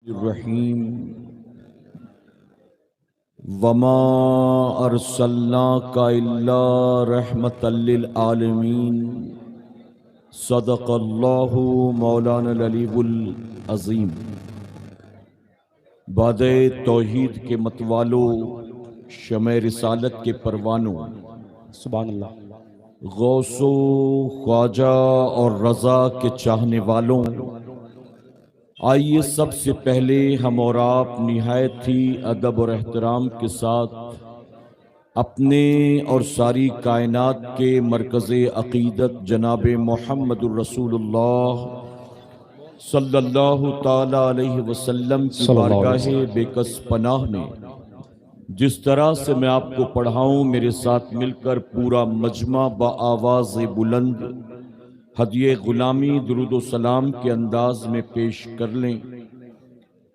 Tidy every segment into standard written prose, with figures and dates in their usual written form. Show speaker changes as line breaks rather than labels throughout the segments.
الرحیم وما ارسلناک الا رحمۃ للعالمین صدق اللہ مولانا العلی العظیم۔ باد توحید کے متوالو، شمع رسالت کے پروانوں،
سبحان اللہ،
غوث و خواجہ اور رضا کے چاہنے والوں، آئیے سب سے پہلے ہم اور آپ نہایت ہی ادب اور احترام کے ساتھ اپنے اور ساری کائنات کے مرکز عقیدت جناب محمد الرسول اللہ صلی اللہ تعالی علیہ وسلم کی
صلی اللہ علیہ
بارگاہ
وسلم
بے کس پناہ میں جس طرح سے میں آپ کو پڑھاؤں، میرے ساتھ مل کر پورا مجمع بآواز بلند ہدیہ غلامی درود و سلام کے انداز میں پیش کر لیں۔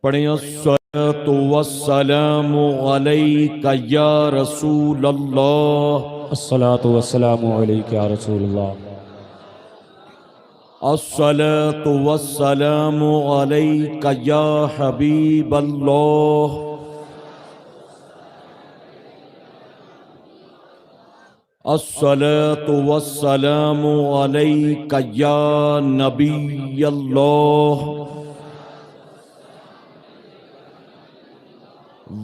پڑھیں الصلاۃ والسلام علیک یا رسول اللہ،
الصلاۃ والسلام علیک یا رسول اللہ،
الصلاۃ والسلام علیک یا حبیب اللہ، الصلاۃ والسلام علیک یا نبی اللہ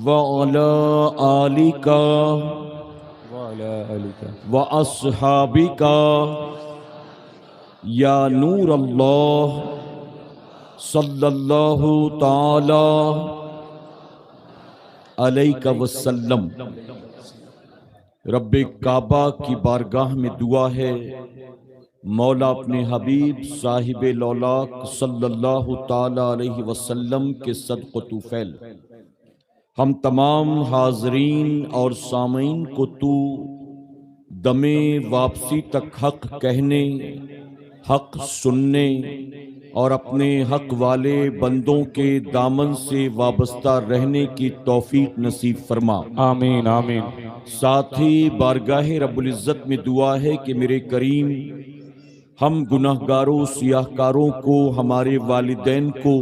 وعلی آلک
وعلی آلک
واصحابک یا نور اللہ صلی اللہ تعالی علیہ وسلم۔ رب کعبہ کی بارگاہ میں دعا ہے، مولا اپنے حبیب صاحب لولاک صلی اللہ تعالی علیہ وسلم کے صدق و طفیل ہم تمام حاضرین اور سامعین کو تو دم واپسی تک حق کہنے، حق سننے اور اپنے حق والے بندوں کے دامن سے وابستہ رہنے کی توفیق نصیب فرما۔
آمین آمین۔
ساتھ ہی بارگاہ رب العزت میں دعا ہے کہ میرے کریم ہم گناہگاروں سیاہکاروں کو، ہمارے والدین کو،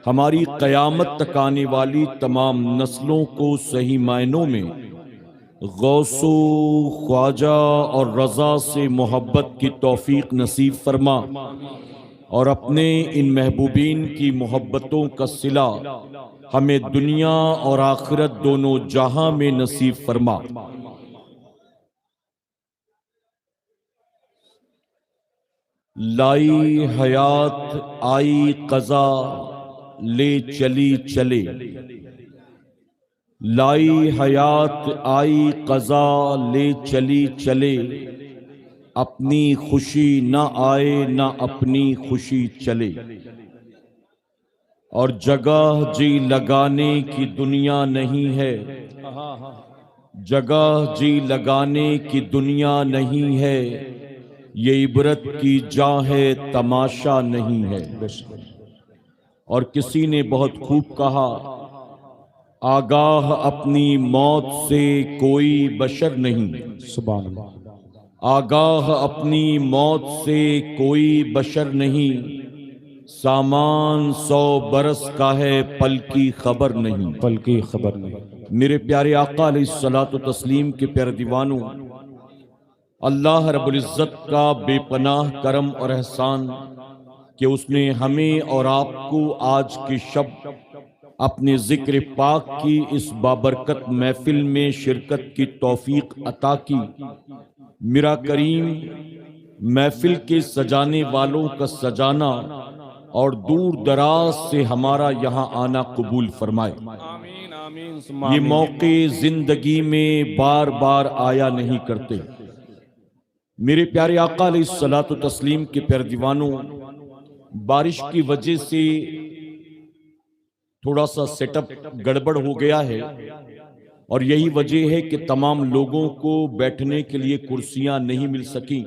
ہماری قیامت تک آنے والی تمام نسلوں کو صحیح معنوں میں غوث و خواجہ اور رضا سے محبت کی توفیق نصیب فرما، اور اپنے ان محبوبین کی محبتوں کا صلہ ہمیں دنیا اور آخرت دونوں جہاں میں نصیب فرما۔ لائی حیات آئی قضا لے چلی چلے، لائی حیات آئی قضا لے چلی چلے، اپنی خوشی نہ آئے نہ اپنی خوشی چلے، اور جگہ جی لگانے کی دنیا نہیں ہے، جگہ جی لگانے کی دنیا نہیں ہے، یہ عبرت کی جا ہے تماشا نہیں ہے۔ اور کسی نے بہت خوب کہا، آگاہ اپنی موت سے کوئی بشر نہیں،
سبحان اللہ،
آگاہ اپنی موت سے کوئی بشر نہیں، سامان 100 برس کا ہے پل کی خبر نہیں۔
پل کی خبر نہیں۔
میرے پیارے آقا علیہ الصلوۃ والتسلیم کے پیارے دیوانوں، اللہ رب العزت کا بے پناہ کرم اور احسان کہ اس نے ہمیں اور آپ کو آج کی شب اپنے ذکر پاک کی اس بابرکت محفل میں شرکت کی توفیق عطا کی۔ میرا کریم محفل کے سجانے والوں کا سجانا اور دور دراز سے ہمارا یہاں آنا قبول فرمائے۔
آمین آمین۔
یہ موقع زندگی میں بار بار آیا نہیں کرتے۔ میرے پیارے آقا علیہ الصلوۃ والتسلیم کے پیارے دیوانوں، بارش کی وجہ سے تھوڑا سا سیٹ اپ گڑبڑ ہو گیا ہے، اور یہی وجہ ہے کہ تمام لوگوں کو بیٹھنے کے لیے کرسیاں نہیں مل سکیں،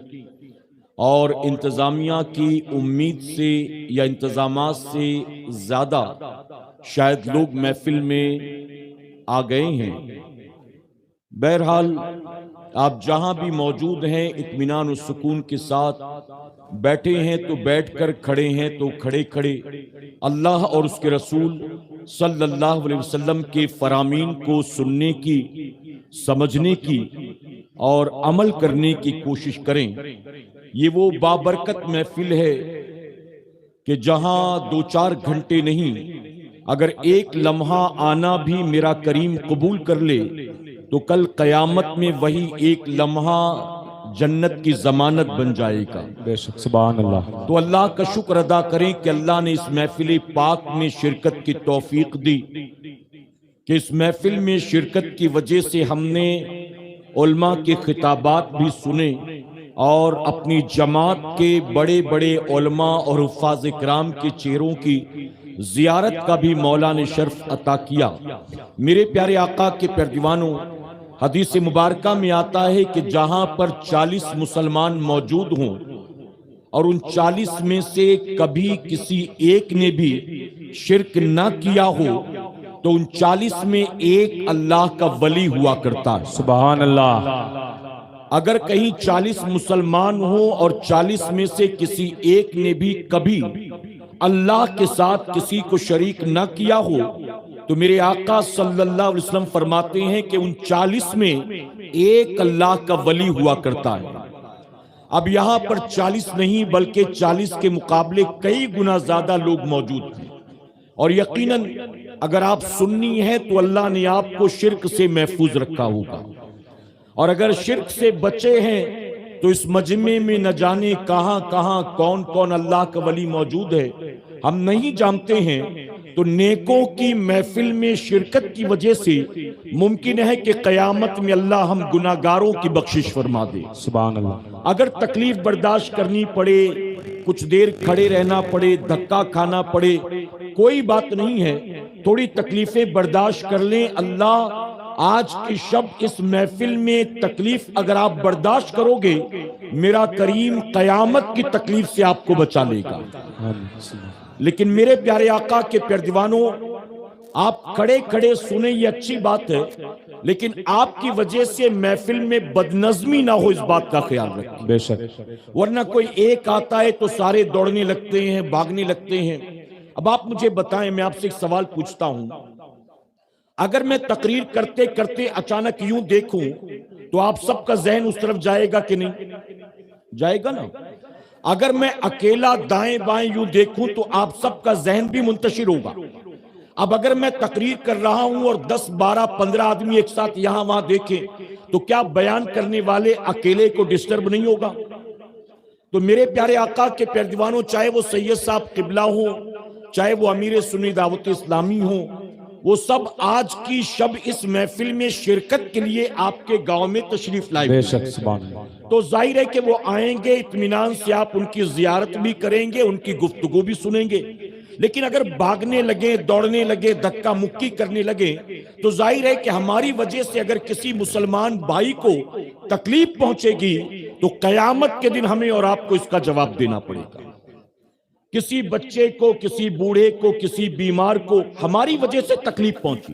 اور انتظامیہ کی امید سے یا انتظامات سے زیادہ شاید لوگ محفل میں آ گئے ہیں۔ بہرحال آپ جہاں بھی موجود ہیں اطمینان و سکون کے ساتھ بیٹھے ہیں تو بیٹھ کر، کھڑے ہیں تو کھڑے کھڑے اللہ اور اس کے رسول صلی اللہ علیہ وسلم کے فرامین کو سننے کی، سمجھنے کی اور عمل کرنے کی کوشش کریں۔ یہ وہ بابرکت محفل ہے کہ جہاں 2-4 گھنٹے نہیں، اگر ایک لمحہ آنا بھی میرا کریم قبول کر لے تو کل قیامت میں وہی ایک لمحہ جنت کی ضمانت بن جائے گا۔
بے شک، سبحان اللہ۔
تو اللہ کا شکر ادا کریں کہ اللہ نے اس محفل پاک میں شرکت کی توفیق دی، کہ اس محفل میں شرکت کی وجہ سے ہم نے علماء کے خطابات بھی سنے اور اپنی جماعت کے بڑے بڑے علماء اور حفاظ کرام کے چہروں کی زیارت کا بھی مولا نے شرف عطا کیا۔ میرے پیارے آقا کے پیردیوانوں، حدیث مبارکہ میں آتا ہے کہ جہاں پر 40 مسلمان موجود ہوں اور ان 40 میں سے کبھی کسی ایک نے بھی شرک نہ کیا ہو تو ان 40 میں ایک اللہ کا ولی ہوا کرتا ہے۔
سبحان اللہ۔
اگر کہیں 40 مسلمان ہوں اور 40 میں سے کسی ایک نے بھی کبھی اللہ کے ساتھ کسی کو شریک نہ کیا ہو تو میرے آقا صلی اللہ علیہ وسلم فرماتے ہیں کہ ان 40 میں ایک اللہ کا ولی ہوا کرتا ہے۔ اب یہاں پر 40 نہیں بلکہ 40 کے مقابلے کئی گنا زیادہ لوگ موجود ہیں، اور یقیناً اگر آپ سنی ہیں تو اللہ نے آپ کو شرک سے محفوظ رکھا ہوگا، اور اگر شرک سے بچے ہیں تو اس مجمع میں نہ جانے کہاں کہاں کون کون اللہ کا ولی موجود ہے ہم نہیں جانتے ہیں۔ تو نیکوں کی محفل میں شرکت کی وجہ سے ممکن ہے کہ قیامت میں اللہ ہم گناہگاروں کی بخشش فرما دے۔
سبحان اللہ۔
اگر تکلیف برداشت کرنی پڑے، کچھ دیر کھڑے رہنا پڑے، دھکا کھانا پڑے، کوئی بات نہیں ہے، تھوڑی تکلیفیں برداشت کر لیں۔ اللہ آج کی شب اس محفل میں تکلیف اگر آپ برداشت کرو گے، میرا کریم قیامت کی تکلیف سے آپ کو بچا لے گا۔ لیکن میرے پیارے آقا کے پیردیوانوں، آپ کھڑے کھڑے سنیں یہ اچھی بات ہے، لیکن آپ کی وجہ سے محفل میں بدنظمی نہ ہو، اس بات کا خیال رکھیں۔
بے شک۔
ورنہ کوئی ایک آتا ہے تو سارے دوڑنے لگتے ہیں، بھاگنے لگتے ہیں۔ اب آپ مجھے بتائیں، میں آپ سے ایک سوال پوچھتا ہوں، اگر میں تقریر کرتے کرتے اچانک یوں دیکھوں تو آپ سب کا ذہن اس طرف جائے گا کہ نہیں؟ جائے گا نا۔ اگر میں اکیلا دائیں بائیں یوں دیکھوں تو آپ سب کا ذہن بھی منتشر ہوگا۔ اب اگر میں تقریر کر رہا ہوں اور 10 12 15 آدمی ایک ساتھ یہاں وہاں دیکھیں تو کیا بیان کرنے والے اکیلے کو ڈسٹرب نہیں ہوگا؟ تو میرے پیارے آقا کے پیردیوانوں، چاہے وہ سید صاحب قبلہ ہوں، چاہے وہ امیر سنی دعوت اسلامی ہوں، وہ سب آج کی شب اس محفل میں شرکت کے لیے آپ کے گاؤں میں تشریف لائے
بے
ہوئے
شک، سبحان اللہ۔
تو ظاہر ہے کہ وہ آئیں گے، اطمینان سے آپ ان کی زیارت بھی کریں گے، ان کی گفتگو بھی سنیں گے۔ لیکن اگر بھاگنے لگے، دوڑنے لگے، دھکا مکی کرنے لگے تو ظاہر ہے کہ ہماری وجہ سے اگر کسی مسلمان بھائی کو تکلیف پہنچے گی تو قیامت کے دن ہمیں اور آپ کو اس کا جواب دینا پڑے گا۔ کسی بچے کو، کسی بوڑھے کو، کسی بیمار کو ہماری وجہ سے تکلیف پہنچی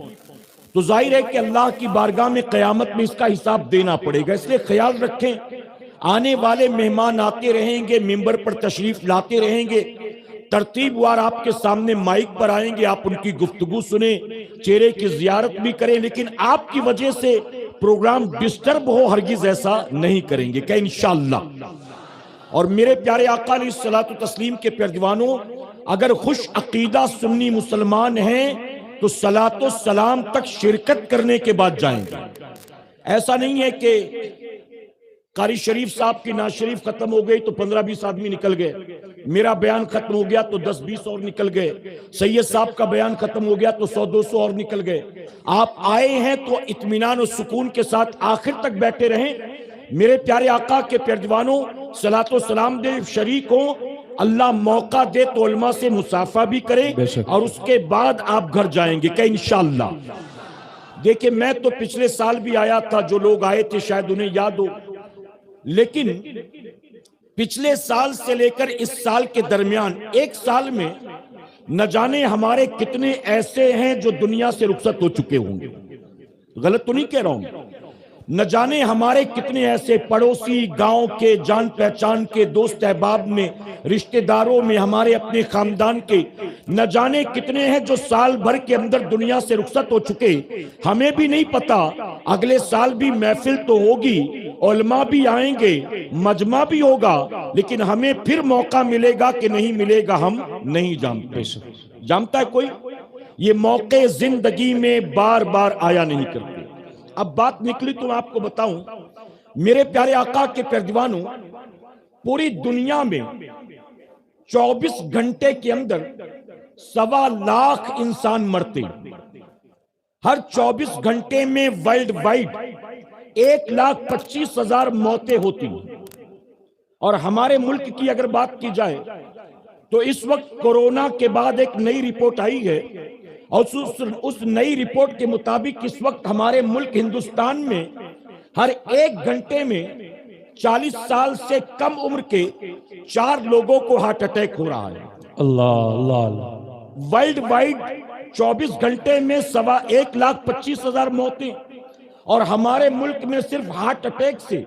تو ظاہر ہے کہ اللہ کی بارگاہ میں قیامت میں اس کا حساب دینا پڑے گا۔ اس لیے خیال رکھیں، آنے والے مہمان آتے رہیں گے، ممبر پر تشریف لاتے رہیں گے، ترتیب وار آپ کے سامنے مائک پر آئیں گے، آپ ان کی گفتگو سنیں، چہرے کی زیارت بھی کریں، لیکن آپ کی وجہ سے پروگرام ڈسٹرب ہو ہرگز ایسا نہیں کریں گے کہ انشاءاللہ۔ اور میرے پیارے آقا علیہ الصلوۃ والتسلیم کے پیردیوانوں، اگر خوش عقیدہ سنی مسلمان ہیں تو صلاۃ و سلام تک شرکت کرنے کے بعد جائیں گے۔ ایسا نہیں ہے کہ قاری شریف صاحب کی نعت شریف ختم ہو گئی تو 15-20 آدمی نکل گئے، میرا بیان ختم ہو گیا تو 10-20 اور نکل گئے، سید صاحب کا بیان ختم ہو گیا تو 100-200 اور نکل گئے۔ آپ آئے ہیں تو اطمینان و سکون کے ساتھ آخر تک بیٹھے رہیں۔ میرے پیارے آقا کے پیردیوانوں، صلاۃ و سلام دے شریک ہوں، اللہ موقع دے تو علماء سے مصافحہ بھی کریں اور اس کے بعد آپ گھر جائیں گے کہ انشاءاللہ۔ دیکھیں، میں تو پچھلے سال بھی آیا تھا، جو لوگ آئے تھے شاید انہیں یاد ہو، لیکن پچھلے سال سے لے کر اس سال کے درمیان ایک سال میں نہ جانے ہمارے کتنے ایسے ہیں جو دنیا سے رخصت ہو چکے ہوں گے۔ غلط تو نہیں کہہ رہا ہوں، نہ جانے ہمارے کتنے ایسے پڑوسی، گاؤں کے، جان پہچان کے، دوست احباب میں، رشتہ داروں میں، ہمارے اپنے خاندان کے نہ جانے کتنے ہیں جو سال بھر کے اندر دنیا سے رخصت ہو چکے. ہمیں بھی نہیں پتا اگلے سال بھی محفل تو ہوگی، علماء بھی آئیں گے، مجمع بھی ہوگا، لیکن ہمیں پھر موقع ملے گا کہ نہیں ملے گا ہم نہیں جانتے. جانتا ہے کوئی؟ یہ موقع زندگی میں بار بار آیا نہیں کرتے. اب بات نکلی تو آپ کو بتاؤں، میرے پیارے آقا کے پیروانوں، پوری دنیا میں 24 گھنٹے کے اندر 1.25 لاکھ انسان مرتے. ہر 24 گھنٹے میں ورلڈ وائڈ 1,25,000 موتیں ہوتی ہیں. اور ہمارے ملک کی اگر بات کی جائے تو اس وقت کورونا کے بعد ایک نئی رپورٹ آئی ہے، اور اس نئی رپورٹ کے مطابق اس وقت ہمارے ملک ہندوستان میں ہر 1 گھنٹے میں 40 سال سے کم عمر کے 4 لوگوں کو ہارٹ اٹیک ہو رہا ہے.
اللہ اللہ اللہ.
ورلڈ وائڈ 24 گھنٹے میں 1,25,000 موتیں، اور ہمارے ملک میں صرف ہارٹ اٹیک سے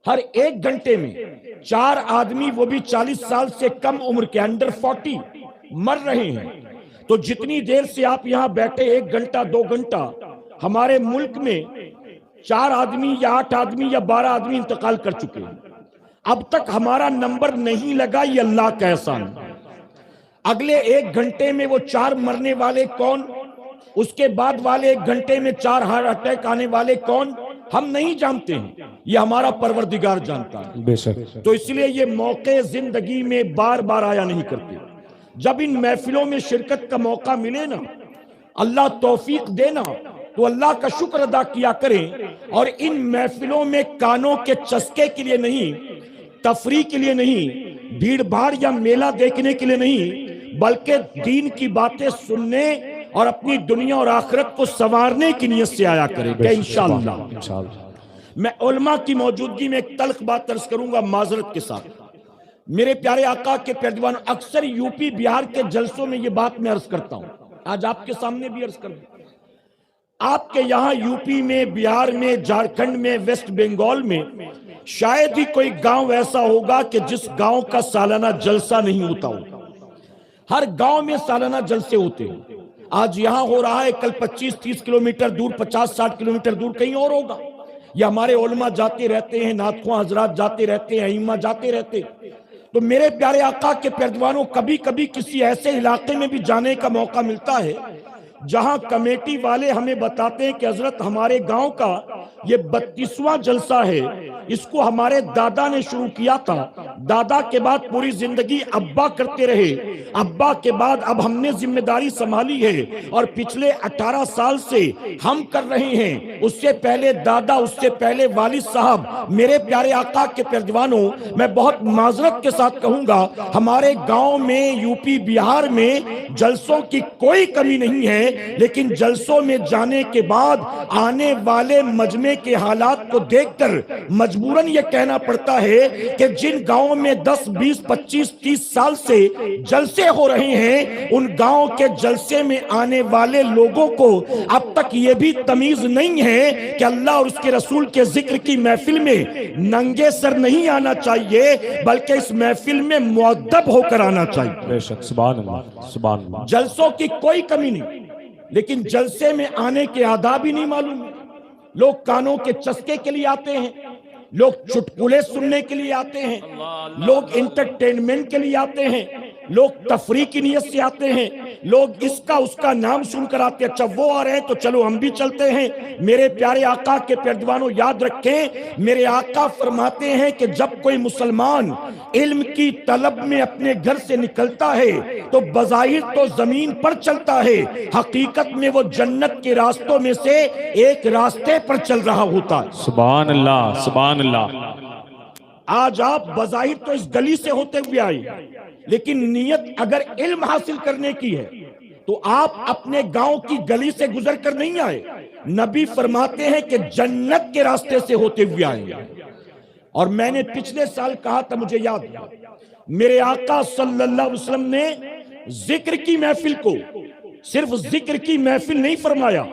ہر 1 گھنٹے میں 4 آدمی، وہ بھی 40 سال سے کم عمر کے، انڈر 40 مر رہے ہیں. تو جتنی دیر سے آپ یہاں بیٹھے 1 گھنٹہ 2 گھنٹہ، ہمارے ملک میں 4 آدمی یا 8 آدمی یا 12 آدمی انتقال کر چکے ہیں. اب تک ہمارا نمبر نہیں لگا، یہ اللہ کا احسان. اگلے 1 گھنٹے میں وہ 4 مرنے والے کون، اس کے بعد والے 1 گھنٹے میں 4 ہارٹ اٹیک آنے والے کون، ہم نہیں جانتے ہیں، یہ ہمارا پروردگار جانتا ہے.
بے شک.
تو اس لیے یہ موقع زندگی میں بار بار آیا نہیں کرتے. جب ان محفلوں میں شرکت کا موقع ملے نا، اللہ توفیق دینا، تو اللہ کا شکر ادا کیا کریں. اور ان محفلوں میں کانوں کے چسکے کے لیے نہیں، تفریح کے لیے نہیں، بھیڑ بھاڑ یا میلہ دیکھنے کے لیے نہیں، بلکہ دین کی باتیں سننے اور اپنی دنیا اور آخرت کو سنوارنے کی نیت سے آیا کریں کہ انشاءاللہ. میں علماء کی موجودگی میں ایک تلخ بات عرض کروں گا معذرت کے ساتھ. میرے پیارے آقا کے پیروان، اکثر یو پی بہار کے جلسوں میں یہ بات میں عرض کرتا ہوں، آج آپ کے سامنے بھی عرض کر دوں. آپ کے یہاں یو پی میں، بہار میں، جھارکھنڈ میں، ویسٹ بنگال میں شاید ہی کوئی گاؤں ایسا ہوگا کہ جس گاؤں کا سالانہ جلسہ نہیں ہوتا ہوگا. ہر گاؤں میں سالانہ جلسے ہوتے ہیں. آج یہاں ہو رہا ہے، کل 25-30 کلومیٹر دور، 50-60 کلومیٹر دور کہیں اور ہوگا. یہ ہمارے علماء جاتے رہتے ہیں، نعت خواں حضرات جاتے رہتے ہیں، ائمہ جاتے رہتے ہیں. تو میرے پیارے آقا کے پیروانوں، کبھی کبھی کسی ایسے علاقے میں بھی جانے کا موقع ملتا ہے جہاں کمیٹی والے ہمیں بتاتے ہیں کہ حضرت ہمارے گاؤں کا یہ 32واں جلسہ ہے، اس کو ہمارے دادا نے شروع کیا تھا، دادا کے بعد پوری زندگی ابا کرتے رہے، ابا کے بعد اب ہم نے ذمہ داری سنبھالی ہے، اور پچھلے 18 سال سے ہم کر رہے ہیں. اس سے پہلے دادا، اس سے پہلے والد صاحب. میرے پیارے آقا کے پیروانوں، میں بہت معذرت کے ساتھ کہوں گا، ہمارے گاؤں میں، یو پی بہار میں جلسوں کی کوئی کمی نہیں ہے، لیکن جلسوں میں جانے کے بعد آنے والے مجمع کے حالات کو دیکھ کر مجبوراً یہ کہنا پڑتا ہے کہ جن گاؤں میں 10 20 25 30 سال سے جلسے ہو رہے ہیں، ان گاؤں کے جلسے میں آنے والے لوگوں کو اب تک یہ بھی تمیز نہیں ہے کہ اللہ اور اس کے رسول کے ذکر کی محفل میں ننگے سر نہیں آنا چاہیے، بلکہ اس محفل میں مؤدب ہو کر آنا چاہیے.
بے شک. سبحان اللہ سبحان اللہ.
جلسوں کی کوئی کمی نہیں، لیکن جلسے میں آنے کے آداب ہی نہیں معلوم. لوگ کانوں کے چسکے کے لیے آتے ہیں، لوگ چٹکلے سننے کے لیے آتے ہیں، لوگ انٹرٹینمنٹ کے لیے آتے ہیں، لوگ تفریح کی نیت سے آتے ہیں، لوگ اس کا نام سن کر آتے ہیں. اچھا وہ آ رہے ہیں تو چلو ہم بھی چلتے ہیں. میرے پیارے آقا کے پیروانوں، یاد رکھیں، میرے آقا فرماتے ہیں کہ جب کوئی مسلمان علم کی طلب میں اپنے گھر سے نکلتا ہے تو بظاہر تو زمین پر چلتا ہے، حقیقت میں وہ جنت کے راستوں میں سے ایک راستے پر چل رہا ہوتا ہے.
سبحان اللہ سبحان اللہ.
آج آپ بظاہر تو اس گلی سے ہوتے ہوئے آئے، لیکن نیت اگر علم حاصل کرنے کی ہے تو آپ اپنے گاؤں کی گلی سے گزر کر نہیں آئے. نبی فرماتے ہیں کہ جنت کے راستے سے ہوتے ہوئے آئے. اور میں نے پچھلے سال کہا تھا، مجھے یاد ہے، میرے آقا صلی اللہ علیہ وسلم نے ذکر کی محفل کو صرف ذکر کی محفل نہیں فرمایا،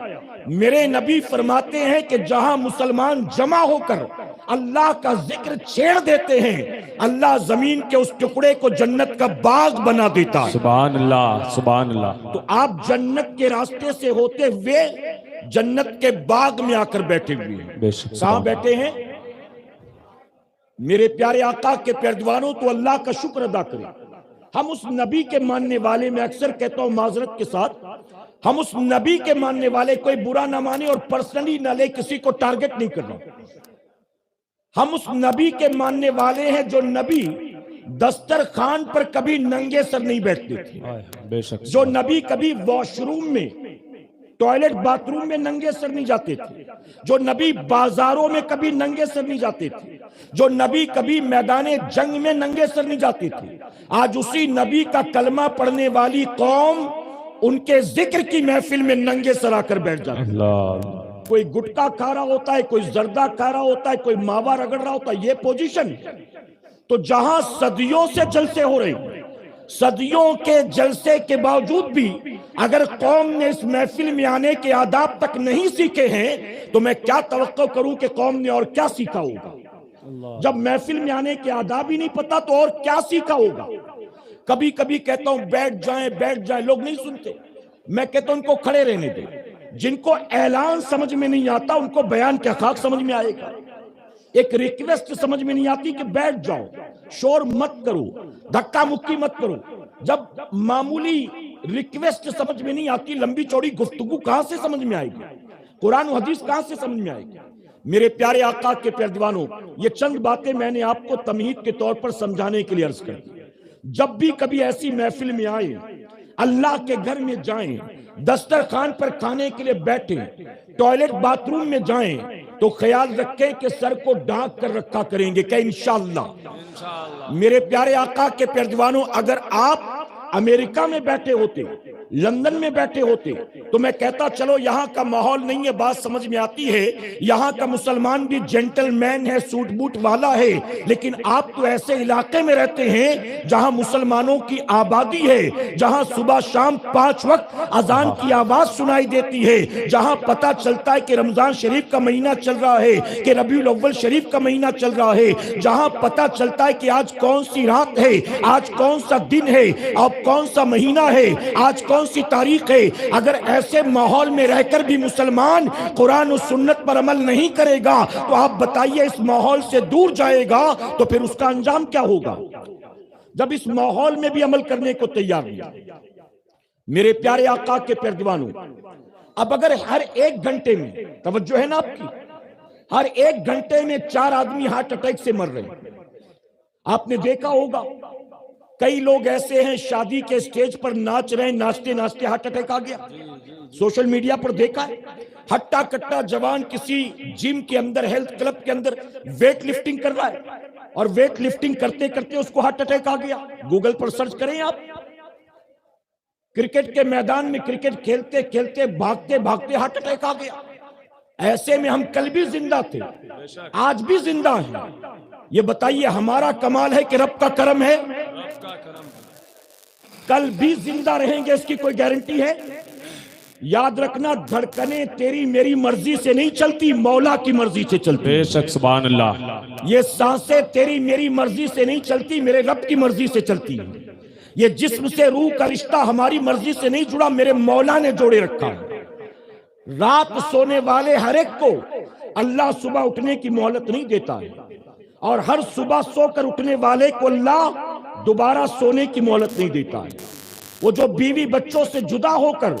میرے نبی فرماتے ہیں کہ جہاں مسلمان جمع ہو کر اللہ کا ذکر چھیڑ دیتے ہیں، اللہ زمین کے اس ٹکڑے کو جنت کا باغ بنا دیتا ہے۔
سبحان اللہ، سبحان اللہ،
تو آپ جنت کے راستے سے ہوتے ہوئے جنت کے باغ میں آ کر بیٹھے ہوئے ہیں۔
بے شک،
کہاں بیٹھے ہیں؟ میرے پیارے آقا کے پیروانوں، تو اللہ کا شکر ادا کریں۔ ہم اس نبی کے ماننے والے، میں اکثر کہتا ہوں معذرت کے ساتھ، ہم اس نبی کے ماننے والے کوئی برا نہ مانے اور پرسنلی نہ لے، کسی کو ٹارگٹ نہیں کرنا۔ ہم اس نبی کے ماننے والے ہیں جو نبی دسترخوان پر کبھی ننگے سر نہیں بیٹھتے تھے،
بے شک،
جو نبی کبھی واش روم میں، ٹوائلٹ باتھ روم میں ننگے سر نہیں جاتے تھے، جو نبی بازاروں میں کبھی ننگے سر نہیں جاتے تھے، جو نبی کبھی میدان جنگ میں ننگے سر نہیں جاتے تھے۔ آج اسی نبی کا کلمہ پڑھنے والی قوم ان کے ذکر کی محفل میں ننگے سر آ کر بیٹھ جاتی ہے۔
اللہ،
کوئی گٹکا کھا رہا ہوتا ہے، کوئی زردہ کھا رہا ہوتا ہے، کوئی ماوا رگڑ رہا ہوتا ہے، یہ پوزیشن۔ تو جہاں صدیوں سے جلسے ہو رہے ہیں، صدیوں کے جلسے کے باوجود بھی اگر قوم نے اس محفل میں آنے کے آداب تک نہیں سیکھے ہیں تو میں کیا توقع کروں کہ قوم نے اور کیا سیکھا ہوگا؟ جب محفل میں آنے کے آداب ہی نہیں پتا تو اور کیا سیکھا ہوگا؟ کبھی کبھی کہتا ہوں بیٹھ جائیں، لوگ نہیں سنتے۔ میں کہتا ہوں ان کو کھڑے رہنے دیں۔ جن کو اعلان سمجھ میں نہیں آتا ان کو بیان کیا خاک سمجھ میں آئے گا؟ ایک ریکویسٹ سمجھ میں نہیں آتی کہ بیٹھ جاؤ، شور مت کرو، دھکا مکی مت کرو۔ جب معمولی ریکویسٹ سمجھ میں نہیں آتی، لمبی چوڑی گفتگو کہاں سے سمجھ میں آئے گی؟ قرآن و حدیث کہاں سے سمجھ میں آئے گی؟ میرے پیارے آقا کے پیارے دیوانوں، یہ چند باتیں میں نے آپ کو تمہید کے طور پر سمجھانے کے لیے عرض کر دی۔ جب بھی کبھی ایسی محفل میں آئیں، اللہ کے گھر میں جائیں، دسترخوان پر کھانے کے لیے بیٹھیں، ٹوائلٹ باتھ روم میں جائیں تو خیال رکھیں کہ سر کو ڈھانک کر رکھا کریں گے کہ انشاءاللہ۔ میرے پیارے آقا کے پیارے دیوانوں، اگر آپ امریکہ میں بیٹھے ہوتے، لندن میں بیٹھے ہوتے تو میں کہتا چلو یہاں کا ماحول نہیں ہے، بات سمجھ میں آتی ہے، یہاں کا مسلمان بھی جنٹل مین ہے، سوٹ بوٹ والا ہے، لیکن آپ تو ایسے علاقے میں رہتے ہیں جہاں مسلمانوں کی آبادی ہے، جہاں صبح شام 5 وقت اذان کی آواز سنائی دیتی ہے، جہاں پتہ چلتا ہے کہ رمضان شریف کا مہینہ چل رہا ہے، کہ ربیع الاول شریف کا مہینہ چل رہا ہے، جہاں پتہ چلتا ہے کہ آج کون سی رات ہے، آج کون سا دن ہے، اب کون سا مہینہ ہے، آج کون سی تاریخ ہے۔ اگر ایسے ماحول میں رہ کر بھی مسلمان قرآن و سنت پر عمل نہیں کرے گا تو آپ بتائیے اس ماحول سے دور جائے گا تو پھر اس کا انجام کیا ہوگا؟ جب اس ماحول میں بھی عمل کرنے کو تیار نہیں۔ میرے پیارے آقا کے پیارے دیوانوں، اب اگر ہر 1 گھنٹے میں، توجہ ہے نا آپ کی، ہر 1 گھنٹے میں 4 آدمی ہارٹ اٹیک سے مر رہے ہیں۔ آپ نے دیکھا ہوگا کئی لوگ ایسے ہیں شادی کے سٹیج پر ناچ رہے ہیں، ناچتے ناچتے ہارٹ اٹیک آ گیا، سوشل میڈیا پر دیکھا ہے۔ ہٹا کٹا جوان کسی جم کے اندر، ہیلتھ کلب کے اندر ویٹ لفٹنگ کر رہا ہے اور ویٹ لفٹنگ کرتے کرتے اس کو ہارٹ اٹیک آ گیا۔ گوگل پر سرچ کریں آپ، کرکٹ کے میدان میں کرکٹ کھیلتے کھیلتے بھاگتے بھاگتے ہارٹ اٹیک آ گیا۔ ایسے میں ہم کل بھی زندہ تھے، آج بھی زندہ ہیں۔ یہ بتائیے ہمارا کمال ہے کہ رب کا کرم ہے؟ کل بھی زندہ رہیں گے اس کی کوئی گارنٹی ہے؟ یاد رکھنا، دھڑکنیں تیری میری مرضی سے نہیں چلتی، مولا کی مرضی سے چلتی۔
بے شک، سبحان اللہ۔
یہ سانسیں تیری میری مرضی سے نہیں چلتی، میرے رب کی مرضی سے چلتی ہیں۔ یہ جسم سے روح کا رشتہ ہماری مرضی سے نہیں جڑا، میرے مولا نے جوڑے رکھا ہے۔ رات سونے والے ہر ایک کو اللہ صبح اٹھنے کی مہلت نہیں دیتا ہے، اور ہر صبح سو کر اٹھنے والے کو اللہ دوبارہ سونے کی مہلت نہیں دیتا ہے۔ وہ جو بیوی بچوں سے جدا ہو کر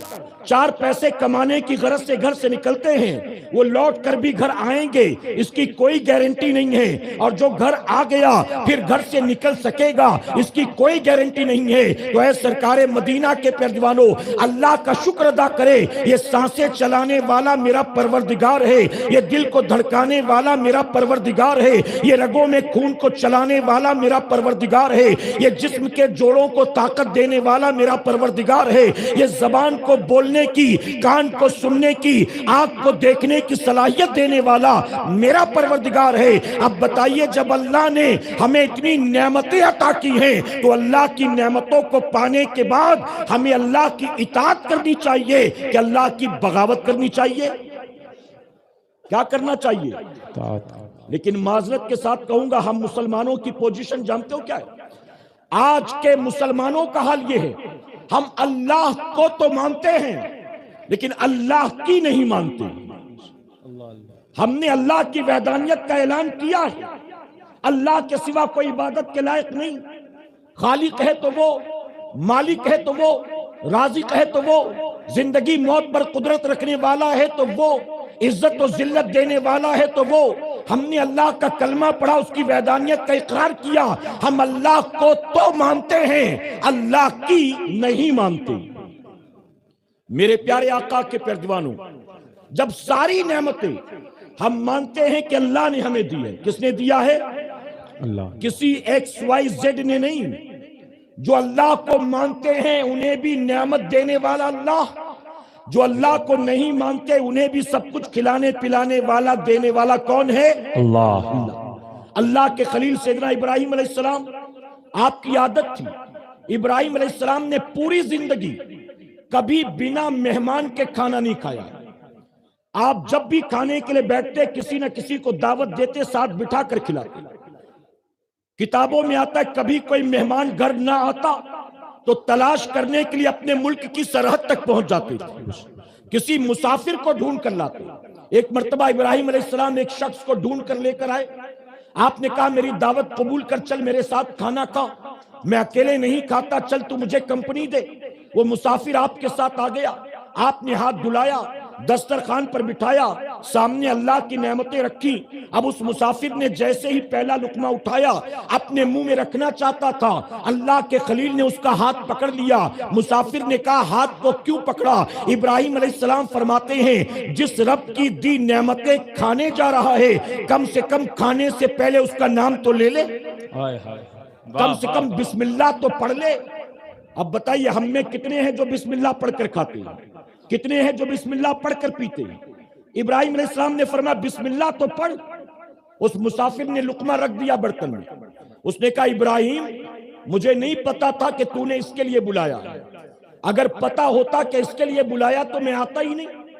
4 پیسے کمانے کی غرض سے گھر سے نکلتے ہیں، وہ لوٹ کر بھی گھر آئیں گے اس کی کوئی گارنٹی نہیں ہے، اور جو گھر آ گیا پھر گھر سے نکل سکے گا اس کی کوئی گارنٹی نہیں ہے۔ تو اے سرکار مدینہ کے پیارے دیوانوں، اللہ کا شکر ادا کرے، یہ سانسیں چلانے والا میرا پروردگار ہے، یہ دل کو دھڑکانے والا میرا پروردگار ہے، یہ رگوں میں خون کو چلانے والا میرا پروردگار ہے، یہ جسم کے جوڑوں کو طاقت دینے والا میرا پروردگار ہے، یہ زبان کو بولنے بولنے کی، کان کو سننے کی، آنکھ کو دیکھنے کی صلاحیت دینے والا میرا پروردگار ہے۔ اب بتائیے جب اللہ نے ہمیں اتنی نعمتیں عطا کی ہیں تو اللہ کی نعمتوں کو پانے کے بعد ہمیں اللہ کی اطاعت کرنی چاہیے کہ اللہ کی بغاوت کرنی چاہیے؟ کیا کرنا چاہیے؟ لیکن معذرت کے ساتھ کہوں گا، ہم مسلمانوں کی پوزیشن جانتے ہو کیا ہے؟ آج کے مسلمانوں کا حال یہ ہے، ہم اللہ کو تو مانتے ہیں لیکن اللہ کی نہیں مانتے۔ ہم نے اللہ کی وحدانیت کا اعلان کیا ہے، اللہ کے سوا کوئی عبادت کے لائق نہیں، خالق ہے تو وہ، مالک ہے تو وہ، رازق ہے تو وہ، زندگی موت پر قدرت رکھنے والا ہے تو وہ، عزت و ذلت دینے والا ہے تو وہ۔ ہم نے اللہ کا کلمہ پڑھا، اس کی وحدانیت کا اقرار کیا، ہم اللہ کو تو مانتے ہیں، اللہ کی نہیں مانتے۔ میرے پیارے آقا کے پیروانوں، جب ساری نعمتیں ہم مانتے ہیں کہ اللہ نے ہمیں دی ہے، کس نے دیا ہے؟
اللہ۔
کسی ایکس وائی زیڈ نے نہیں۔ جو اللہ کو مانتے ہیں انہیں بھی نعمت دینے والا اللہ، جو اللہ کو نہیں مانتے انہیں بھی سب کچھ کھلانے پلانے والا دینے والا کون ہے؟
اللہ۔
اللہ کے خلیل سیدنا ابراہیم علیہ السلام، آپ کی عادت تھی، ابراہیم علیہ السلام نے پوری زندگی کبھی بنا مہمان کے کھانا نہیں کھایا۔ آپ جب بھی کھانے کے لیے بیٹھتے کسی نہ کسی کو دعوت دیتے، ساتھ بٹھا کر کھلاتے۔ کتابوں میں آتا ہے کبھی کوئی مہمان گھر نہ آتا تو تلاش کرنے کے لیے اپنے ملک کی سرحد تک پہنچ جاتے تھے، کسی مسافر کو ڈھونڈ کر لاتے۔ ایک مرتبہ ابراہیم علیہ السلام ایک شخص کو ڈھونڈ کر لے کر آئے، آپ نے کہا میری دعوت قبول کر، چل میرے ساتھ کھانا کھا، میں اکیلے نہیں کھاتا، چل تو مجھے کمپنی دے۔ وہ مسافر آپ کے ساتھ آ گیا، آپ نے ہاتھ دھلایا، دسترخوان پر بٹھایا، سامنے اللہ کی نعمتیں رکھی۔ اب اس مسافر نے جیسے ہی پہلا لقمہ اٹھایا اپنے منہ میں رکھنا چاہتا تھا، اللہ کے خلیل نے اس کا ہاتھ پکڑ لیا۔ مسافر نے کہا ہاتھ کو کیوں پکڑا؟ ابراہیم علیہ السلام فرماتے ہیں جس رب کی دی نعمتیں کھانے جا رہا ہے، کم سے کم کھانے سے پہلے اس کا نام تو لے لے، کم سے کم بسم اللہ تو پڑھ لے۔ اب بتائیے ہم میں کتنے ہیں جو بسم اللہ پڑھ کر کھاتے ہیں، کتنے ہیں جو بسم اللہ پڑھ کر پیتے ہیں؟ ابراہیم علیہ السلام نے فرمایا بسم اللہ تو پڑھ۔ اس مسافر نے لقمہ رکھ دیا برتن میں، اس نے کہا ابراہیم مجھے نہیں پتا تھا کہ تو نے اس کے لیے بلایا، اگر پتا ہوتا کہ اس کے لیے بلایا تو میں آتا ہی نہیں۔